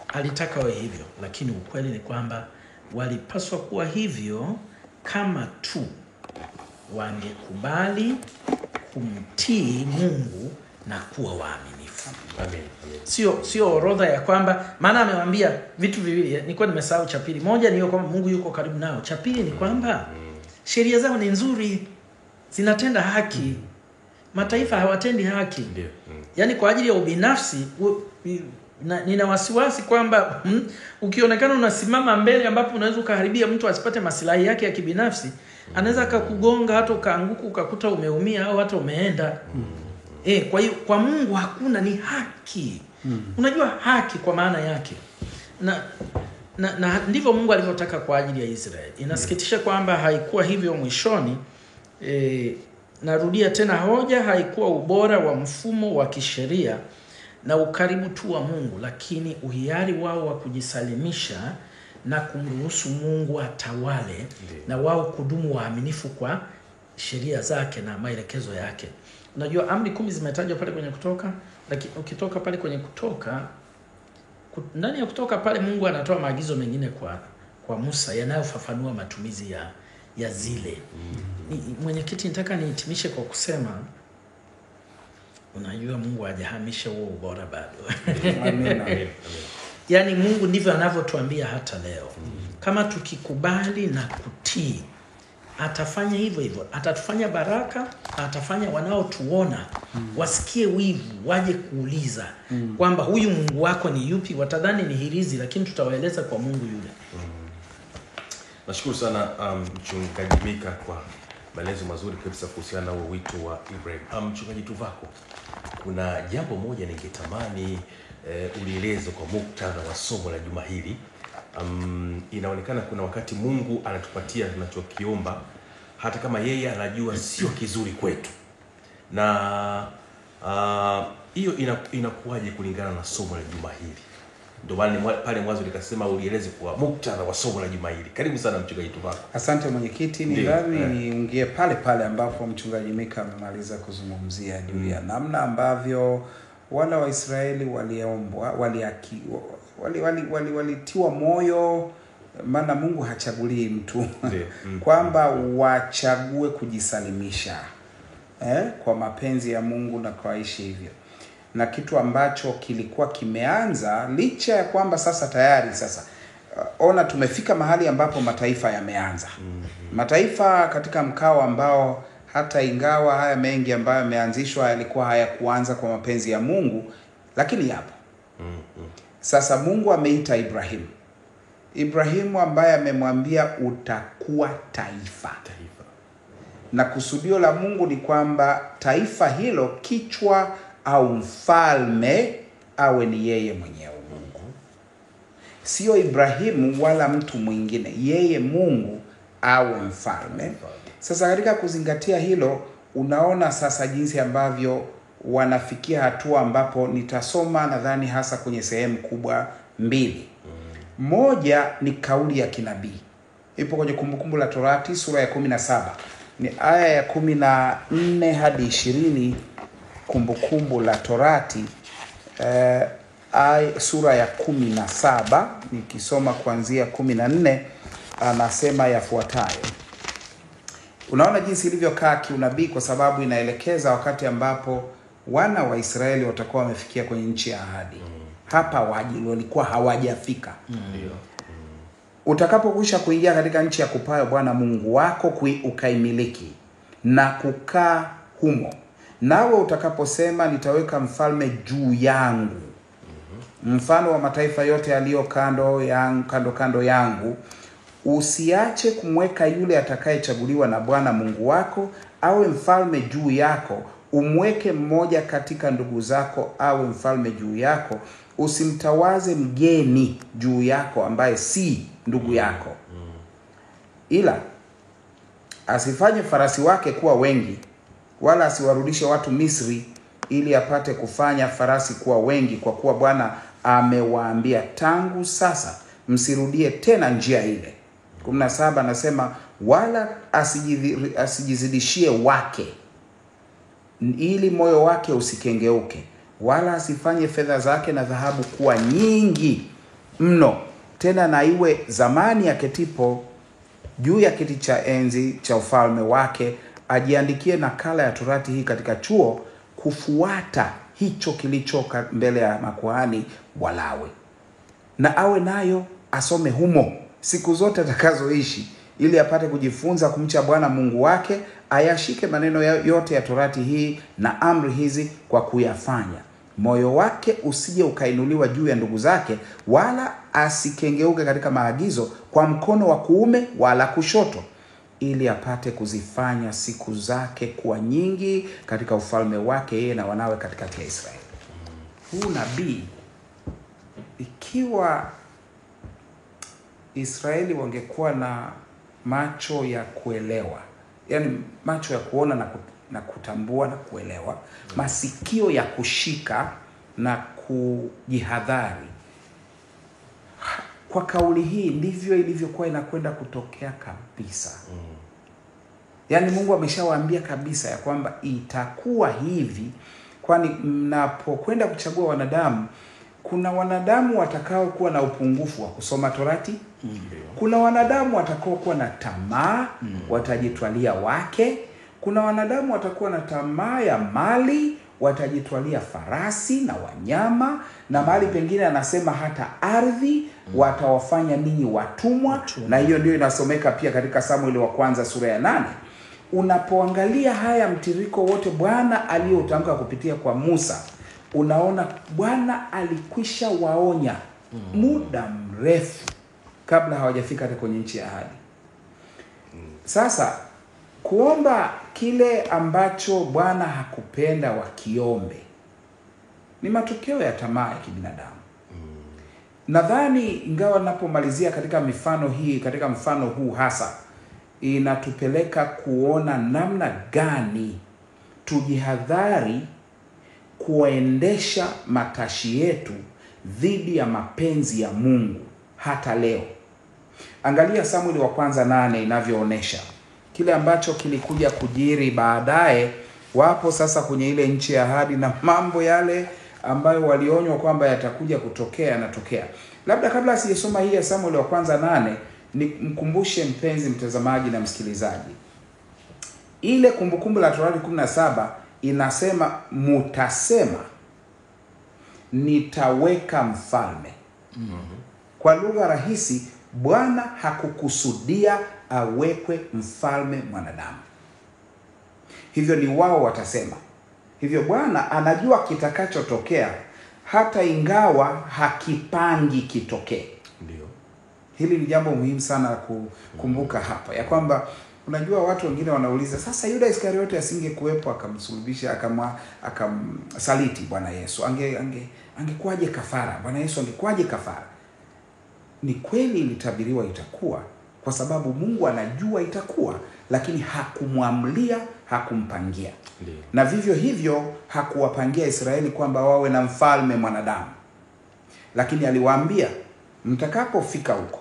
Alitaka wawe hivyo, lakini ukweli ni kwamba walipaswa kuwa hivyo kama tu wangekubali kumtii Mungu na kuwa waaminifu. Sio orodha ya kwamba, maana amewaambia vitu viwili. Nilikuwa nimesahau cha pili. Moja ni kwamba Mungu yuko karibu nao. Cha pili ni kwamba sheria zao ni nzuri, zinatenda haki. Mataifa hawatendi haki. Yaani kwa ajili ya ubinafsi, nina wasiwasi kwamba ukionekana unasimama mbele ambapo unaweza kuharibia mtu asipate maslahi yake ya kibinafsi, anaweza akakugonga hata ukaanguka ukakuta umeumia au hata umeenda. Kwa hiyo kwa Mungu hakuna, ni haki. Unajua haki kwa maana yake. Na ndivyo Mungu alivyotaka kwa ajili ya Israeli. Inasikitisha kwamba haikuwa hivyo mwishoni. Narudia tena hoja, haikuwa ubora wa mfumo wa kisheria na ukaribu tu wa Mungu, lakini uhiari wao wa kujisalimisha na kumruhusu Mungu atawale, na wao kudumu waaminifu kwa sheria zake na maelekezo yake. Unajua amri 10 zimetajwa pale kwenye Kutoka, lakini ukitoka pale kwenye Kutoka, ndani ya Kutoka pale Mungu anatoa maagizo mengine kwa Musa yanayofafanua matumizi ya zile. Mwenyekiti, nataka nihitimishe kwa kusema, unajua Mungu hajahamisha huo ubora bado. Amen. Yaani Mungu ndivyo anavyotuambia hata leo. Kama tukikubali na kutii, atafanya hivyo hivyo. Atatufanya baraka, atafanya wanaotuona wasikie wivu, waje kuuliza kwamba huyu Mungu wako ni yupi. Watadhani ni hirizi, lakini tutawaeleza kwa Mungu yule. Nashukuru sana Mchungaji Mika kwa maelezo mazuri kabisa kuhusiana na wito wa Ibrahim. Mchungaji Tuvako, kuna jambo moja ningetamani ulieleze kwa muktadha wa somo la juma hili. Inaonekana kuna wakati Mungu anatupatia tunachokiomba hata kama yeye anajua sio kizuri kwetu. Na hiyo inakuwaje kulingana na somo la juma hili? Ndio maana pale mwanzo nikasema ulieleze kwa muktadha wa somo la juma hili. Karibu sana Mchungaji Tuvako. Asante mwenyekiti. Nidhani niingie pale ambapo Mchungaji Mika amemaliza kuzungumzia juu ya namna ambavyo wana wa Israeli waliombwa, walitiwa moyo, maana Mungu hachagulii mtu kwamba wachague kujisalimisha kwa mapenzi ya Mungu na kuishi hivyo. Na kitu ambacho kilikuwa kimeanza licha ya kwamba sasa tayari ona tumefika mahali ambapo mataifa yameanza. Mataifa katika mkao ambao hata ingawa haya mengi ambayo yameanzishwa yalikuwa hayakuanza kwa mapenzi ya Mungu, lakini yapo. Sasa Mungu ameita Ibrahimu ambaye amemwambia utakuwa taifa. Na kusudio la Mungu ni kwamba taifa hilo kichwa au mfalme awe ni yeye mwenyewe Mungu. Sio Ibrahimu wala mtu mwingine, yeye Mungu awe mfalme. Sasa katika kuzingatia hilo, unaona sasa jinsi ambavyo wanafikia hatua ambapo nitasoma nadhani hasa kwenye sehemu kubwa 2. Moja ni kauli ya kinabii. Ipo kwenye Kumbukumbu la Torati sura ya 17. Ni aya ya 14 hadi 20. Kumbukumbu la Torati sura ya 17, nikisoma kuanzia 14, anasema yafuatayo. Unaona jinsi ilivyokaa kiunabii, kwa sababu inaelekeza wakati ambapo wana wa Israeli watakuwa wamefikia kwenye nchi ya ahadi. Hapa walikuwa hawajafika. Utakapokwisha kuingia katika nchi ya kupayo Bwana Mungu wako ukaimiliki na kukaa humo, nawe utakaposema nitaweka mfalme juu yangu, mfano wa mataifa yote yaliyo kando yangu, usiache kumweka yule atakayechaguliwa na Bwana Mungu wako awe mfalme juu yako. Umweke mmoja katika ndugu zako awe mfalme juu yako. Usimtawaze mgeni juu yako ambaye si ndugu yako. Ila asifanye farasi wake kuwa wengi, wala asiwarudishe watu Misri, ili apate kufanya farasi kuwa wengi, kwa kuwa Bwana amewaambia tangu sasa msirudie tena njia ile. 17 anasema wala asijizidishie wake, ili moyo wake usikengeuke, wala asifanye fedha zake na dhahabu kuwa nyingi mno, tena na iwe zamani ya ketipo juu ya kiti cha enzi cha ufalme wake. Ajiandikie nakala ya torati hii katika chuo, kufuata hicho kilicho mbele ya makuhani Walawi, na awe nayo asome humo siku zote atakazoishi, ili apate kujifunza kumcha Bwana Mungu wake, ayashike maneno yote ya torati hii na amri hizi kwa kuyafanya. Moyo wake usije ukainuliwa juu ya ndugu zake, wala asikengeuke katika maagizo kwa mkono wa kuume wala kushoto, ili apate kuzifanya siku zake kuwa nyingi katika ufalme wake, yeye na wanawe katikati ya Israeli. Huu nabii, ikiwa Israeli wangekuwa na macho ya kuelewa, yani macho ya kuona na kutambua na kuelewa, masikio ya kushika na kujihadhari, kwa kauli hii ndivyo ilivyokuwa inakwenda kutokea kabisa. Yani Mungu ameshawaambia kabisa ya kwamba itakuwa hivi, kwani mnapokwenda kuchagua wanadamu, kuna wanadamu watakao kuwa na upungufu wa kusoma torati. Kuna wanadamu watakao kuwa na tamaa, watajitwalia wake. Kuna wanadamu watakuwa na tamaa ya mali, watajitwalia farasi na wanyama, na mahali pengine anasema hata ardhi, watawafanya ninyi watumwa. Na hiyo ndio inasomeka pia katika Samueli wa kwanza sura ya 8. Unapoangalia haya mtiriko wote Bwana aliotamka kupitia kwa Musa, unaona Bwana alikwisha waonya muda mrefu kabla hawajafika hata kwenye nchi ya ahadi. Sasa kuomba kile ambacho Bwana hakupenda wakiombe ni matokeo ya tamaa ya kibinadamu. Nadhani ingawa napomalizia katika mifano hii, katika mfano huu hasa, inatupeleka kuona namna gani tujihadhari kuendesha matashi yetu dhidi ya mapenzi ya Mungu hata leo. Angalia Samueli wa kwanza 8 inavyoonesha kile ambacho kilikuja kujiri baadaye. Wapo sasa kwenye ile nchi ya ahadi, na mambo yale ambayo walionywa kwamba yatakuja kutokea yanatokea. Labda kabla sijasoma hii ya Samueli wa kwanza 8, ni mkumbushe mpenzi mtazamaji na msikilizaji, ile Kumbukumbu la Torati 17 inasema mutasema nitaweka mfalme. Kwa lugha rahisi, Bwana hakukusudia awekwe mfalme mwanadamu, hivyo ni wao watasema hivyo. Bwana anajua kitakachotokea hata ingawa hakipangi kitokee. Ndio. Hili ni jambo muhimu sana kukumbuka hapa, ya kwamba unajua watu wengine wanauliza, sasa Yuda Iskariote asingekuwepo akamsulubisha akamsaliti Bwana Yesu, angekuwaje kafara? Bwana Yesu angekuwaje kafara? Ni kweli ilitabiriwa itakuwa, kwa sababu Mungu anajua itakuwa, lakini hakumwamlia, hakumpangia. Ndiyo. Na vivyo hivyo hakuwapangia Israeli kwamba wawe na mfalme mwanadamu, lakini aliwaambia mtakapofika huko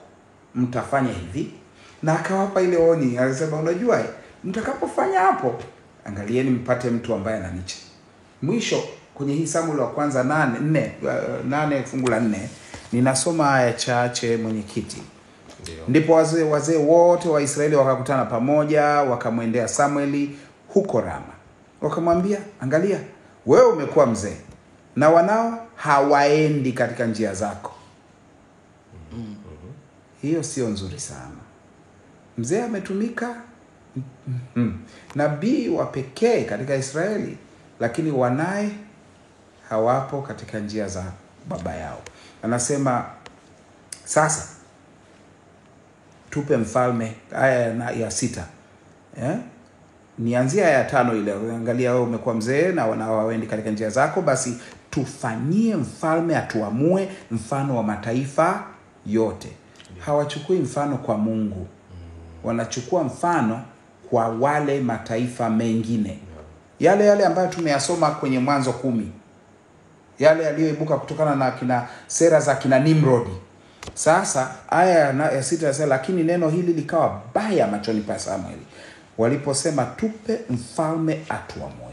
mtafanya hivi, na akawapa ile oni. Alisema unajua, mtakapofanya hapo, angalieni mpate mtu ambaye ananicha. Mwisho kwenye hii Samueli wa kwanza 8 fungu la 4, ninasoma aya chache mwenyekiti. Ndipo wazee wote wa Israeli wakakutana pamoja, wakamwendea Samueli huko Rama. Wakamwambia, angalia, wewe umekuwa mzee na wanao hawaendi katika njia zako. Hiyo sio nzuri sana. Mzee ametumika, nabii wa pekee katika Israeli, lakini wanaye hawapo katika njia za baba yao. Anasema sasa tupe mfalme. Aya ya 6. Nianzia aya ya 5 ile. Angalia, wewe umekuwa mzee na wanao hawaendi katika njia zako, basi tufanyie mfalme atuamue mfano wa mataifa yote. Hawachukui mfano kwa Mungu, wanachukua mfano kwa wale mataifa mengine, yale ambayo tumeyasoma kwenye Mwanzo 10, yale yaliyoibuka kutokana na kina sera za kina Nimrodi. Sasa aya ya 6 inasema, lakini neno hili likawa baya machoni pa Samueli waliposema tupe mfalme atuamue.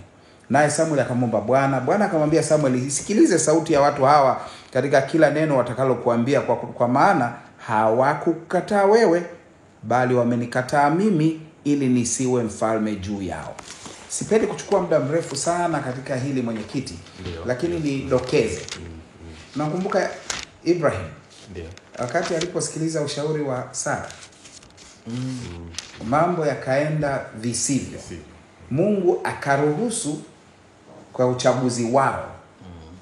Naye Samueli akamwomba Bwana. Bwana akamwambia Samueli, sikilize sauti ya watu hawa katika kila neno watakalokuambia, kwa maana hawakukataa wewe, bali wamenikataa mimi, ili nisiwe mfalme juu yao. Sipendi kuchukua muda mrefu sana katika hili mwenyekiti, lakini nidokeze. Nakumbuka Ibrahim, wakati aliposikiliza ushauri wa Sara, mambo yakaenda visivyo. Mungu akaruhusu kwa uchaguzi wao.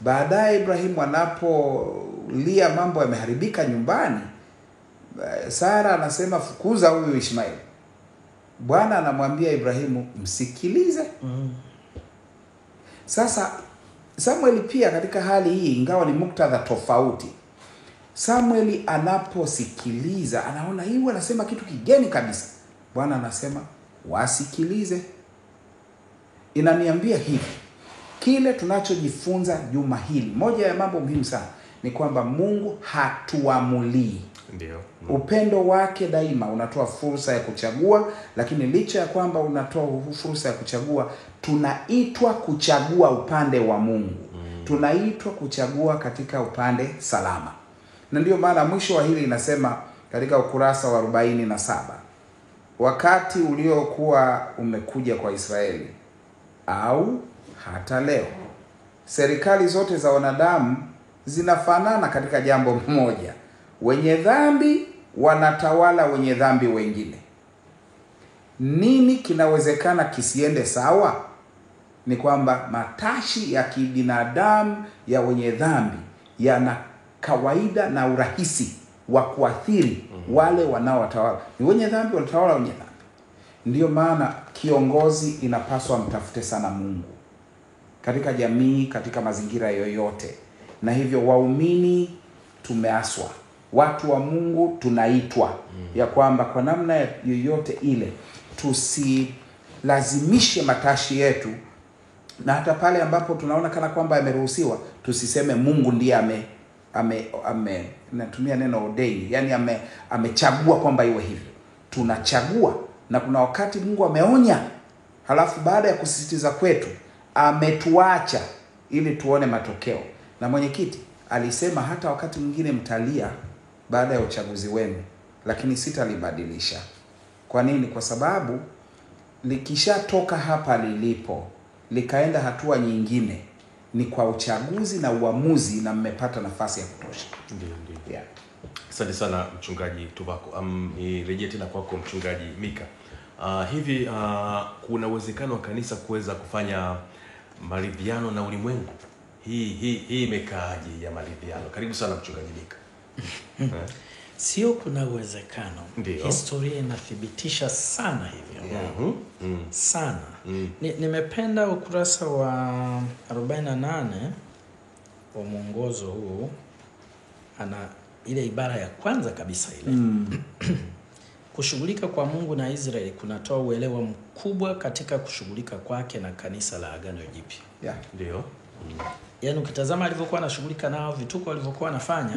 Baadaye Ibrahim anapolia mambo yameharibika nyumbani, Sara anasema fukuza huyu Ishmaeli. Bwana anamwambia Ibrahimu, msikilize. Sasa Samueli pia katika hali hii, ingawa ni muktadha tofauti, Samueli anaposikiliza anaona hii anasema kitu kigeni kabisa. Bwana anasema wasikilize. Inaniambia hivi, kile tunachojifunza juma hili, moja ya mambo muhimu sana ni kwamba Mungu hatuamulii. Ndio. Upendo wake daima unatoa fursa ya kuchagua, lakini licha ya kwamba unatoa fursa ya kuchagua, tunaitwa kuchagua upande wa Mungu. Tunaitwa kuchagua katika upande salama. Na ndio maana mwisho wa hili inasema katika ukurasa wa 47, wakati uliokuwa umekuja kwa Israeli, au hata leo, serikali zote za wanadamu zinafanana katika jambo moja: wenye dhambi wanatawala wenye dhambi wengine. Nini kinawezekana kisiende sawa? Ni kwamba matashi ya kibinadamu ya wenye dhambi yana kawaida na urahisi wa kuathiri wale wanaowatawala. Ni wenye dhambi wanatawala wenye dhambi. Ndiyo maana kiongozi inapaswa mtafute sana Mungu katika jamii, katika mazingira yoyote. Na hivyo waumini tumeaswa, watu wa Mungu tunaitwa ya kwamba kwa namna yoyote ile tusilazimishe matashi yetu, na hata pale ambapo tunaona kana kwamba yameruhusiwa, tusiseme Mungu ndiye natumia neno ordain, yani amechagua kwamba iwe hivyo. Tunachagua, na kuna wakati Mungu ameonya, halafu baada ya kusisitiza kwetu ametuacha ili tuone matokeo. Na mwenyekiti alisema hata wakati mwingine mtalia baada ya uchaguzi wenu, lakini sitalibadilisha. Kwa nini? Kwa sababu likishatoka hapa lilipo likaenda hatua nyingine, ni kwa uchaguzi na uamuzi, na mmepata nafasi ya kutosha. Ndio. Yeah. Asante sana mchungaji Tuvako. Nirejea tena kwako mchungaji Mika. Hivi kuna uwezekano wa kanisa kuweza kufanya maridhiano na ulimwengu? Hii imekaaje ya maridhiano? Karibu sana mchungaji Mika. Sio kuna uwezekano. Ndio. Historia inathibitisha sana hivyo. Sana. Nimependa ukurasa wa 48 wa mwongozo huu, ana ile ibara ya kwanza kabisa ile. Kushughulika kwa Mungu na Israeli kunatoa uelewa mkubwa katika kushughulika kwake na kanisa la Agano Jipya. Yeah. Ndio. Yaani ukitazama alivyokuwa anashughulika nao, vituko alivyokuwa anafanya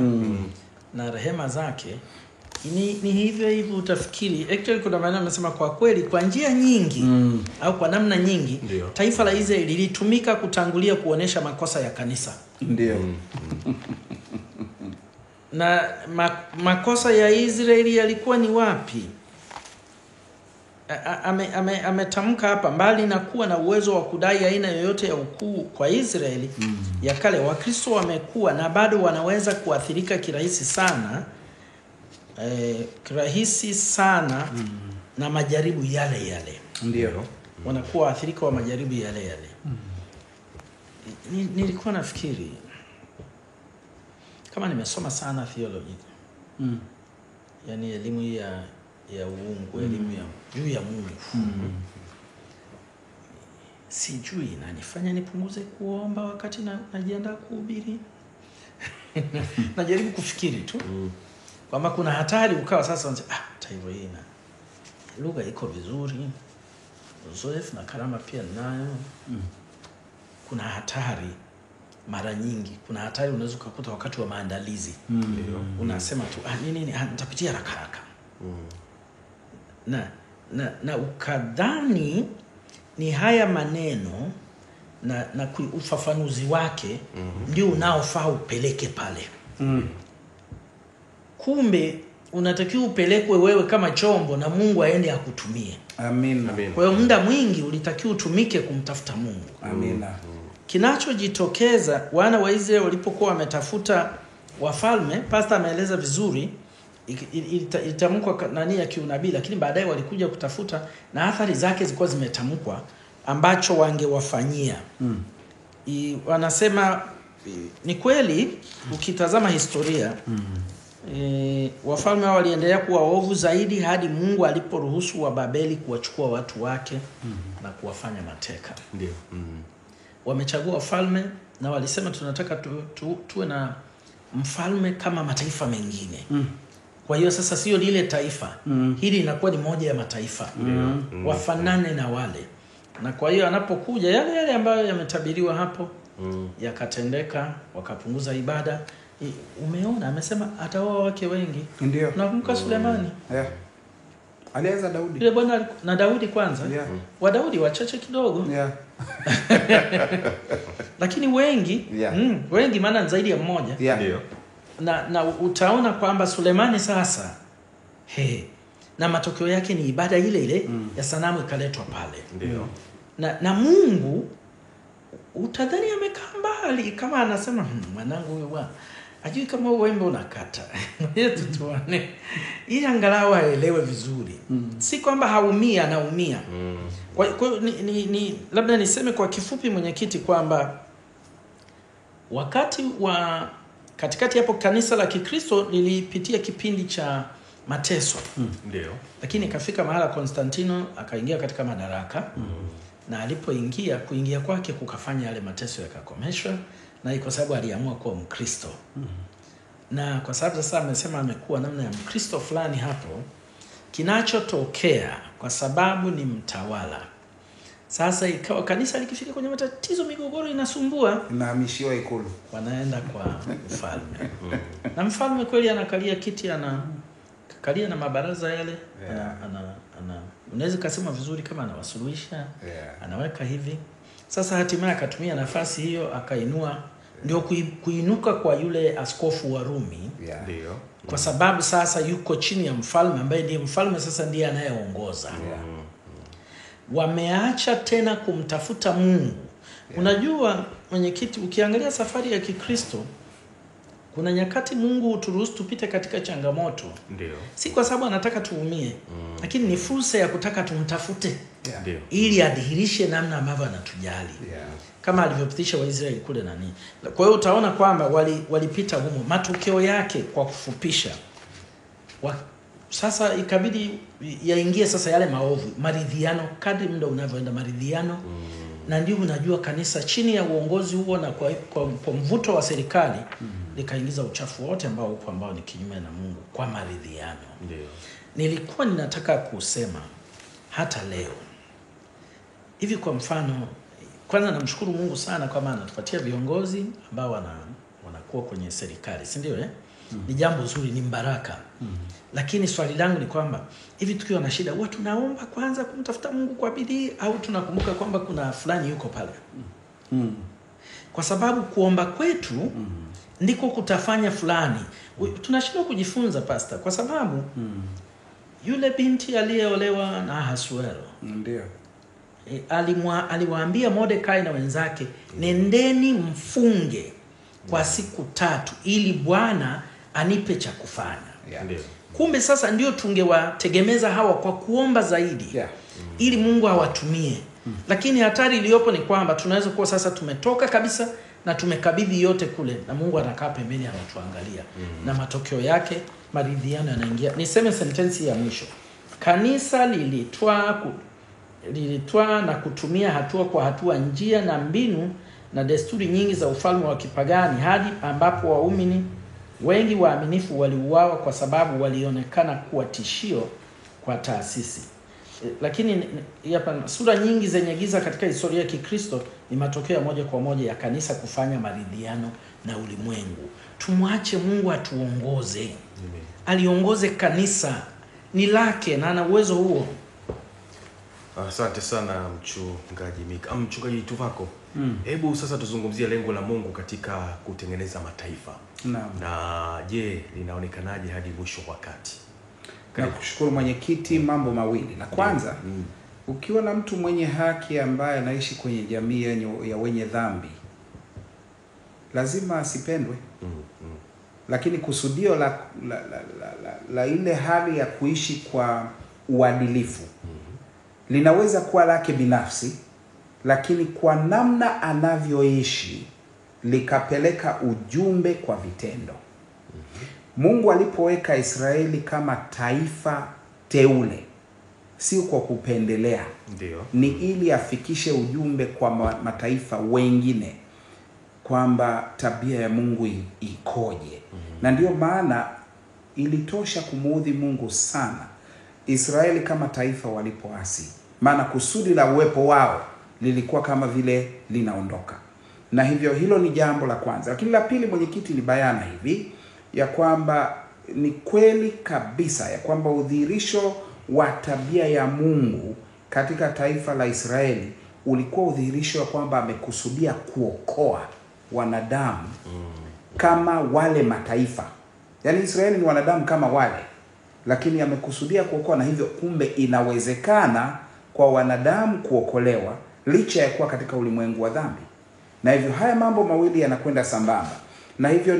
na rehema zake, ni hivyo utafikiri. Actually kuna maana amesema kwa kweli kwa njia nyingi au kwa namna nyingi taifa la Israeli lilitumika kutangulia kuonesha makosa ya kanisa. Ndio. Na makosa ya Israeli yalikuwa ni wapi? ametamka hapa, mbali na kuwa na uwezo wa kudai aina yoyote ya ukuu kwa Israeli ya kale, Wakristo wamekuwa na bado wanaweza kuathirika kirahisi sana na majaribu yale. Ndio. Wanakuwa waathirika wa majaribu yale. Nilikuwa nafikiri kama nimesoma sana theology. Yaani elimu ya uungu, elimu ya juu ya Mungu. Sijui inanifanya nipunguze kuomba wakati najiandaa kuhubiri. Najaribu kufikiri tu. Kwamba kuna hatari ukawa sasa hata hivyo hii na lugha iko vizuri. Uzoefu na karama pia nayo. Kuna hatari mara nyingi. Kuna hatari unaweza kukuta wakati wa maandalizi. Unasema tu nini nitapitia haraka. Na ukadhani ni haya maneno na ufafanuzi wake ndio unaofaa upeleke pale. Kumbe unatakiwa upelekwe wewe kama chombo na Mungu aende akutumie. Amina. Kwa hiyo muda mwingi ulitakiwa utumike kumtafuta Mungu. Amina. Kinachojitokeza wana wa Israeli walipokuwa wametafuta wafalme, pastor ameeleza vizuri, ilitamkwa nani ya kiunabii, lakini baadaye walikuja kutafuta na athari zake zilikuwa zimetamkwa ambacho wangewafanyia. Wanasema ni kweli ukitazama historia wafalme waliendelea kuwa waovu zaidi hadi Mungu aliporuhusu wa Babeli kuwachukua watu wake na kuwafanya mateka. Ndio. Wamechagua wafalme na walisema tunataka tuwe na mfalme kama mataifa mengine. Kwa hiyo sasa sio lile taifa. Hili inakuwa ni moja ya mataifa. Wafanane na wale. Na kwa hiyo anapokuja yale ambayo yametabiriwa hapo yakatendeka, wakapunguza ibada. Umeona amesema ataoa wake wengi. Ndio. Nakumbuka Sulemani. Alianza Daudi. Yule bwana na Daudi kwanza. Wa Daudi wachache kidogo. Lakini wengi, wengi maana zaidi ya mmoja. Ndio. Na utaona kwamba Sulemani sasa na matokeo yake ni ibada ile ya sanamu ikaletwa pale. Ndio. Na Mungu utadhani amekaa mbali kama anasema mwanangu wewe ajui kama wembe unakata. Yetu tuone. Ili angalau aelewe vizuri. Si kwamba haumia, anaumia. Kwa ni labda niseme kwa kifupi mwenyekiti kwamba wakati wa katikati hapo kanisa la Kikristo lilipitia kipindi cha mateso. Ndio. Lakini ikafika mahala Konstantino akaingia katika madaraka. Na kuingia kwake kukafanya yale mateso yakakomeshwa, na kwa sababu aliamua kuwa Mkristo. Na kwa sababu sasa amesema amekuwa namna ya Mkristo fulani hapo, kinachotokea kwa sababu ni mtawala. Sasa ikawa kanisa likifika kwenye matatizo, migogoro inasumbua, inahamishiwa ikulu. Wanaenda kwa mfalme. Na mfalme kweli anakalia kiti, anakalia na mabaraza yale. Unaweza kusema vizuri kama anawasuluhisha. Anaweka hivi. Sasa hatimaye akatumia nafasi hiyo akainua, ndio kuinuka kwa yule askofu wa Rumi. Ndio. Kwa sababu sasa yuko chini ya mfalme ambaye ndiye mfalme sasa ndiye anayeongoza. Wameacha tena kumtafuta Mungu. Unajua mwenyekiti, ukiangalia safari ya Kikristo, kuna nyakati Mungu huturuhusu tupite katika changamoto. Ndio. Si kwa sababu anataka tuumie, lakini ni fursa ya kutaka tumtafute. Ndio. Ili adhihirishe namna ambavyo anatujali. Kama alivyopitisha Waisraeli kule nani. Kwa hiyo utaona kwamba walipita humo. Matokeo yake kwa kufupisha, sasa ikabidi yaingie sasa yale maovu, maridhiano, kadri muda unavyoenda maridhiano. Na ndio unajua kanisa chini ya uongozi huo na kwa mvuto wa serikali likaingiza uchafu wote ambao ni kinyume na Mungu kwa maridhiano. Ndio. Nilikuwa ninataka kusema hata leo hivi, kwa mfano, kwanza namshukuru Mungu sana kwa maana anatupatia viongozi ambao wanakuwa kwenye serikali, si ndio Ni jambo zuri, ni baraka. Lakini swali langu ni kwamba hivi tukiwa na shida huwa tunaomba kwanza kumtafuta Mungu kwa bidii, au tunakumbuka kwamba kuna fulani yuko pale? Kwa sababu kuomba kwetu ndiko kutafanya fulani. Tunashindwa kujifunza pastor kwa sababu Yule binti aliyeolewa na Ahasuero, Ndio. aliwaambia Mordekai na wenzake, nendeni mfunge kwa siku 3 ili Bwana anipe cha kufanya. Ndio. Kumbe sasa ndio tungewategemeza hawa kwa kuomba zaidi, ili Mungu awatumie. Lakini hatari iliyopo ni kwamba tunaweza kuwa sasa tumetoka kabisa na tumekabidhi yote kule, na Mungu anakaa pembeni anatuangalia. Na matokeo yake maridhiano yanaingia. Niseme sentensi ya mwisho. Kanisa lilitwaa na kutumia hatua kwa hatua njia na mbinu na desturi nyingi za ufalme wa kipagani, hadi ambapo waumini wengi waaminifu waliuawa kwa sababu walionekana kuwa tishio kwa taasisi. Lakini hapa sura nyingi zenye giza katika historia ya Kikristo ni matokeo moja kwa moja ya kanisa kufanya maridhiano na ulimwengu. Tumwache Mungu atuongoze. Aliongoze kanisa, ni lake na ana uwezo huo. Asante sana mchungaji Mika. Mchungaji Tuvako, hebu sasa tuzungumzie lengo la Mungu katika kutengeneza mataifa. Naam. Na je, linaonekanaje hadi mwisho wakati? Na kushukuru mwenyekiti, mambo mawili. La kwanza, ukiwa na mtu mwenye haki ambaye anaishi kwenye jamii ya wenye dhambi, lazima asipendwe. Lakini kusudio la ile hali ya kuishi kwa uadilifu linaweza kuwa lake binafsi, lakini kwa namna anavyoishi likapeleka ujumbe kwa vitendo. Mungu alipoweka Israeli kama taifa teule, sio kwa kupendelea. Ndio. Ni ili afikishe ujumbe kwa mataifa wengine kwamba tabia ya Mungu ikoje. Na ndio maana ilitosha kumuudhi Mungu sana Israeli kama taifa walipoasi. Maana kusudi la uwepo wao lilikuwa kama vile linaondoka. Na hivyo hilo ni jambo la kwanza. Lakini la pili, mwenyekiti, ni bayana hivi ya kwamba ni kweli kabisa ya kwamba udhihirisho wa tabia ya Mungu katika taifa la Israeli ulikuwa udhihirisho wa kwamba amekusudia kuokoa wanadamu kama wale mataifa. Yaani Israeli ni wanadamu kama wale, lakini amekusudia kuokoa. Na hivyo kumbe inawezekana kwa wanadamu kuokolewa licha ya kuwa katika ulimwengu wa dhambi. Na hivyo haya mambo mawili yanakwenda sambamba. Na hivyo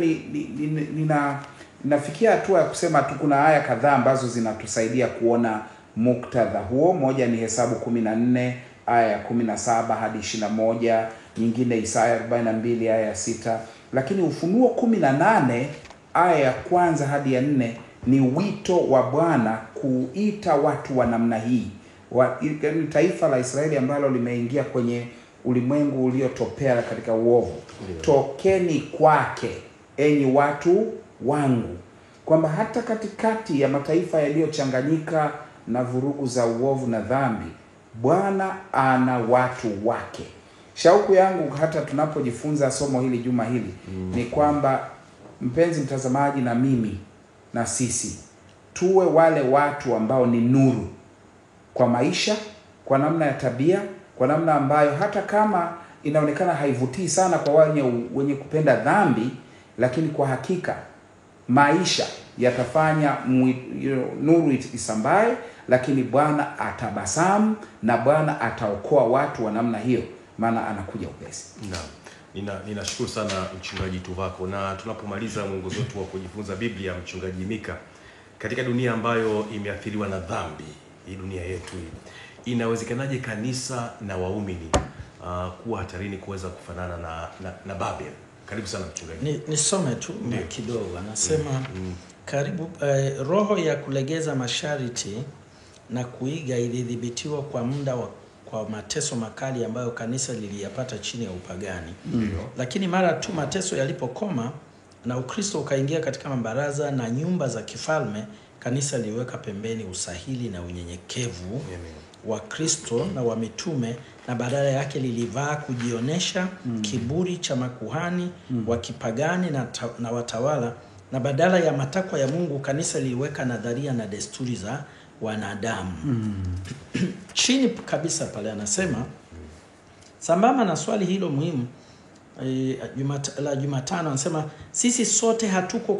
ninafikia hatua ya kusema tu kuna aya kadhaa ambazo zinatusaidia kuona muktadha huo. Moja ni Hesabu 14 aya ya 17 hadi 21, nyingine Isaya 42 aya ya 6, lakini Ufunuo 18 aya ya 1 hadi ya 4 ni wito wa Bwana kuita watu wa namna hii. Taifa la Israeli ambalo limeingia kwenye ulimwengu uliotopea katika uovu. Tokeni kwake, enyi watu wangu. Kwamba hata katikati ya mataifa yaliyochanganyika na vurugu za uovu na dhambi, Bwana ana watu wake. Shauku yangu hata tunapojifunza somo hili juma hili ni kwamba, mpenzi mtazamaji, na mimi na sisi tuwe wale watu ambao ni nuru kwa maisha, kwa namna ya tabia, kwa namna ambayo hata kama inaonekana haivutii sana kwa wenye kupenda dhambi, lakini kwa hakika maisha yatafanya nuru isambae, lakini Bwana atabasamu na Bwana ataokoa watu wa namna hiyo, maana anakuja upesi. Naam. Ninashukuru sana mchungaji Tuvako, na tunapomaliza mwongozo wetu wa kujifunza Biblia, mchungaji Mika, katika dunia ambayo imeathiriwa na dhambi, hii dunia yetu hii, inawezekanaje kanisa na waumini kuwa hatarini kuweza kufanana na Babel? Karibu sana mchungaji. Nisome tu kidogo. Anasema karibu roho ya kulegeza masharti na kuiga ilidhibitiwa kwa muda kwa mateso makali ambayo kanisa liliyapata chini ya upagani. Lakini mara tu mateso yalipokoma na Ukristo ukaingia katika mabaraza na nyumba za kifalme, kanisa liweka pembeni usahili na unyenyekevu wa Kristo na wa mitume, na badala yake lilivaa kujionesha, kiburi cha makuhani wa kipagani na watawala, na badala ya matakwa ya Mungu kanisa liliweka nadharia na desturi za wanadamu. Chini kabisa pale anasema, sambamba na swali hilo muhimu la Jumatano, anasema sisi sote hatuko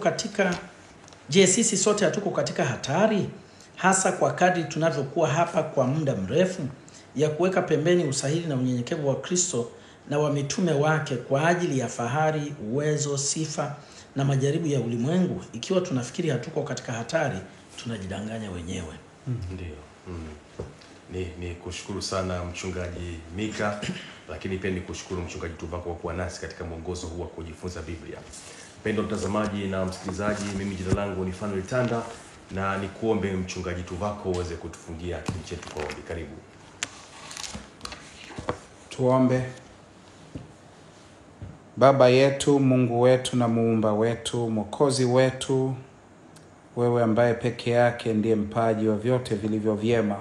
katika hatari? hasa kwa kadri tunavyokuwa hapa kwa muda mrefu, ya kuweka pembeni usahili na unyenyekevu wa Kristo na wa mitume wake kwa ajili ya fahari, uwezo, sifa na majaribu ya ulimwengu? Ikiwa tunafikiri hatuko katika hatari, tunajidanganya wenyewe. Ndio. Ni kushukuru sana mchungaji Mika, lakini pia ni kushukuru mchungaji Tuvako kwa kuwa nasi katika mwongozo huu wa kujifunza Biblia. Mpendwa mtazamaji na msikilizaji, mimi jina langu ni Fanuel Tanda, na nikuombe mchungaji Tuvako uweze kutufungia kipindi chetu kwa ombi. Karibu. Tuombe. Baba yetu, Mungu wetu na muumba wetu, Mwokozi wetu, wewe ambaye peke yake ndiye mpaji wa vyote vilivyo vyema,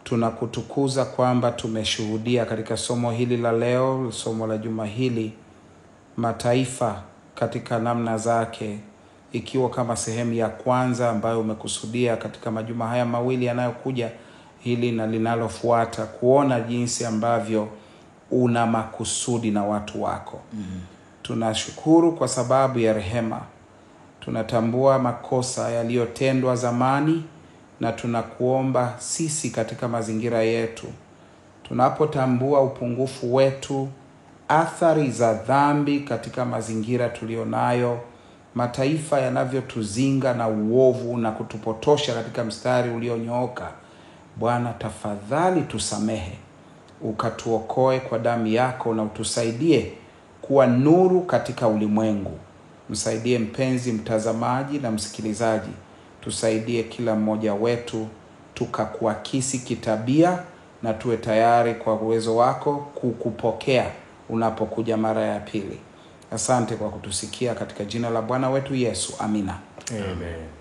tunakutukuza kwamba tumeshuhudia katika somo hili la leo, somo la juma hili, mataifa katika namna zake, ikiwa kama sehemu ya kwanza ambayo umekusudia katika majuma haya mawili yanayokuja, hili na linalofuata, kuona jinsi ambavyo una makusudi na watu wako. Tunashukuru kwa sababu ya rehema. Tunatambua makosa yaliyotendwa zamani, na tunakuomba sisi katika mazingira yetu, tunapotambua upungufu wetu, athari za dhambi katika mazingira tulionayo, mataifa yanavyotuzinga na uovu na kutupotosha katika mstari ulionyooka, Bwana tafadhali tusamehe, ukatuokoe kwa damu yako, na utusaidie kuwa nuru katika ulimwengu. Msaidie mpenzi mtazamaji na msikilizaji, tusaidie kila mmoja wetu tukakuakisi kitabia, na tuwe tayari kwa uwezo wako kukupokea unapokuja mara ya pili. Asante kwa kutusikia, katika jina la Bwana wetu Yesu. Amina. Amen.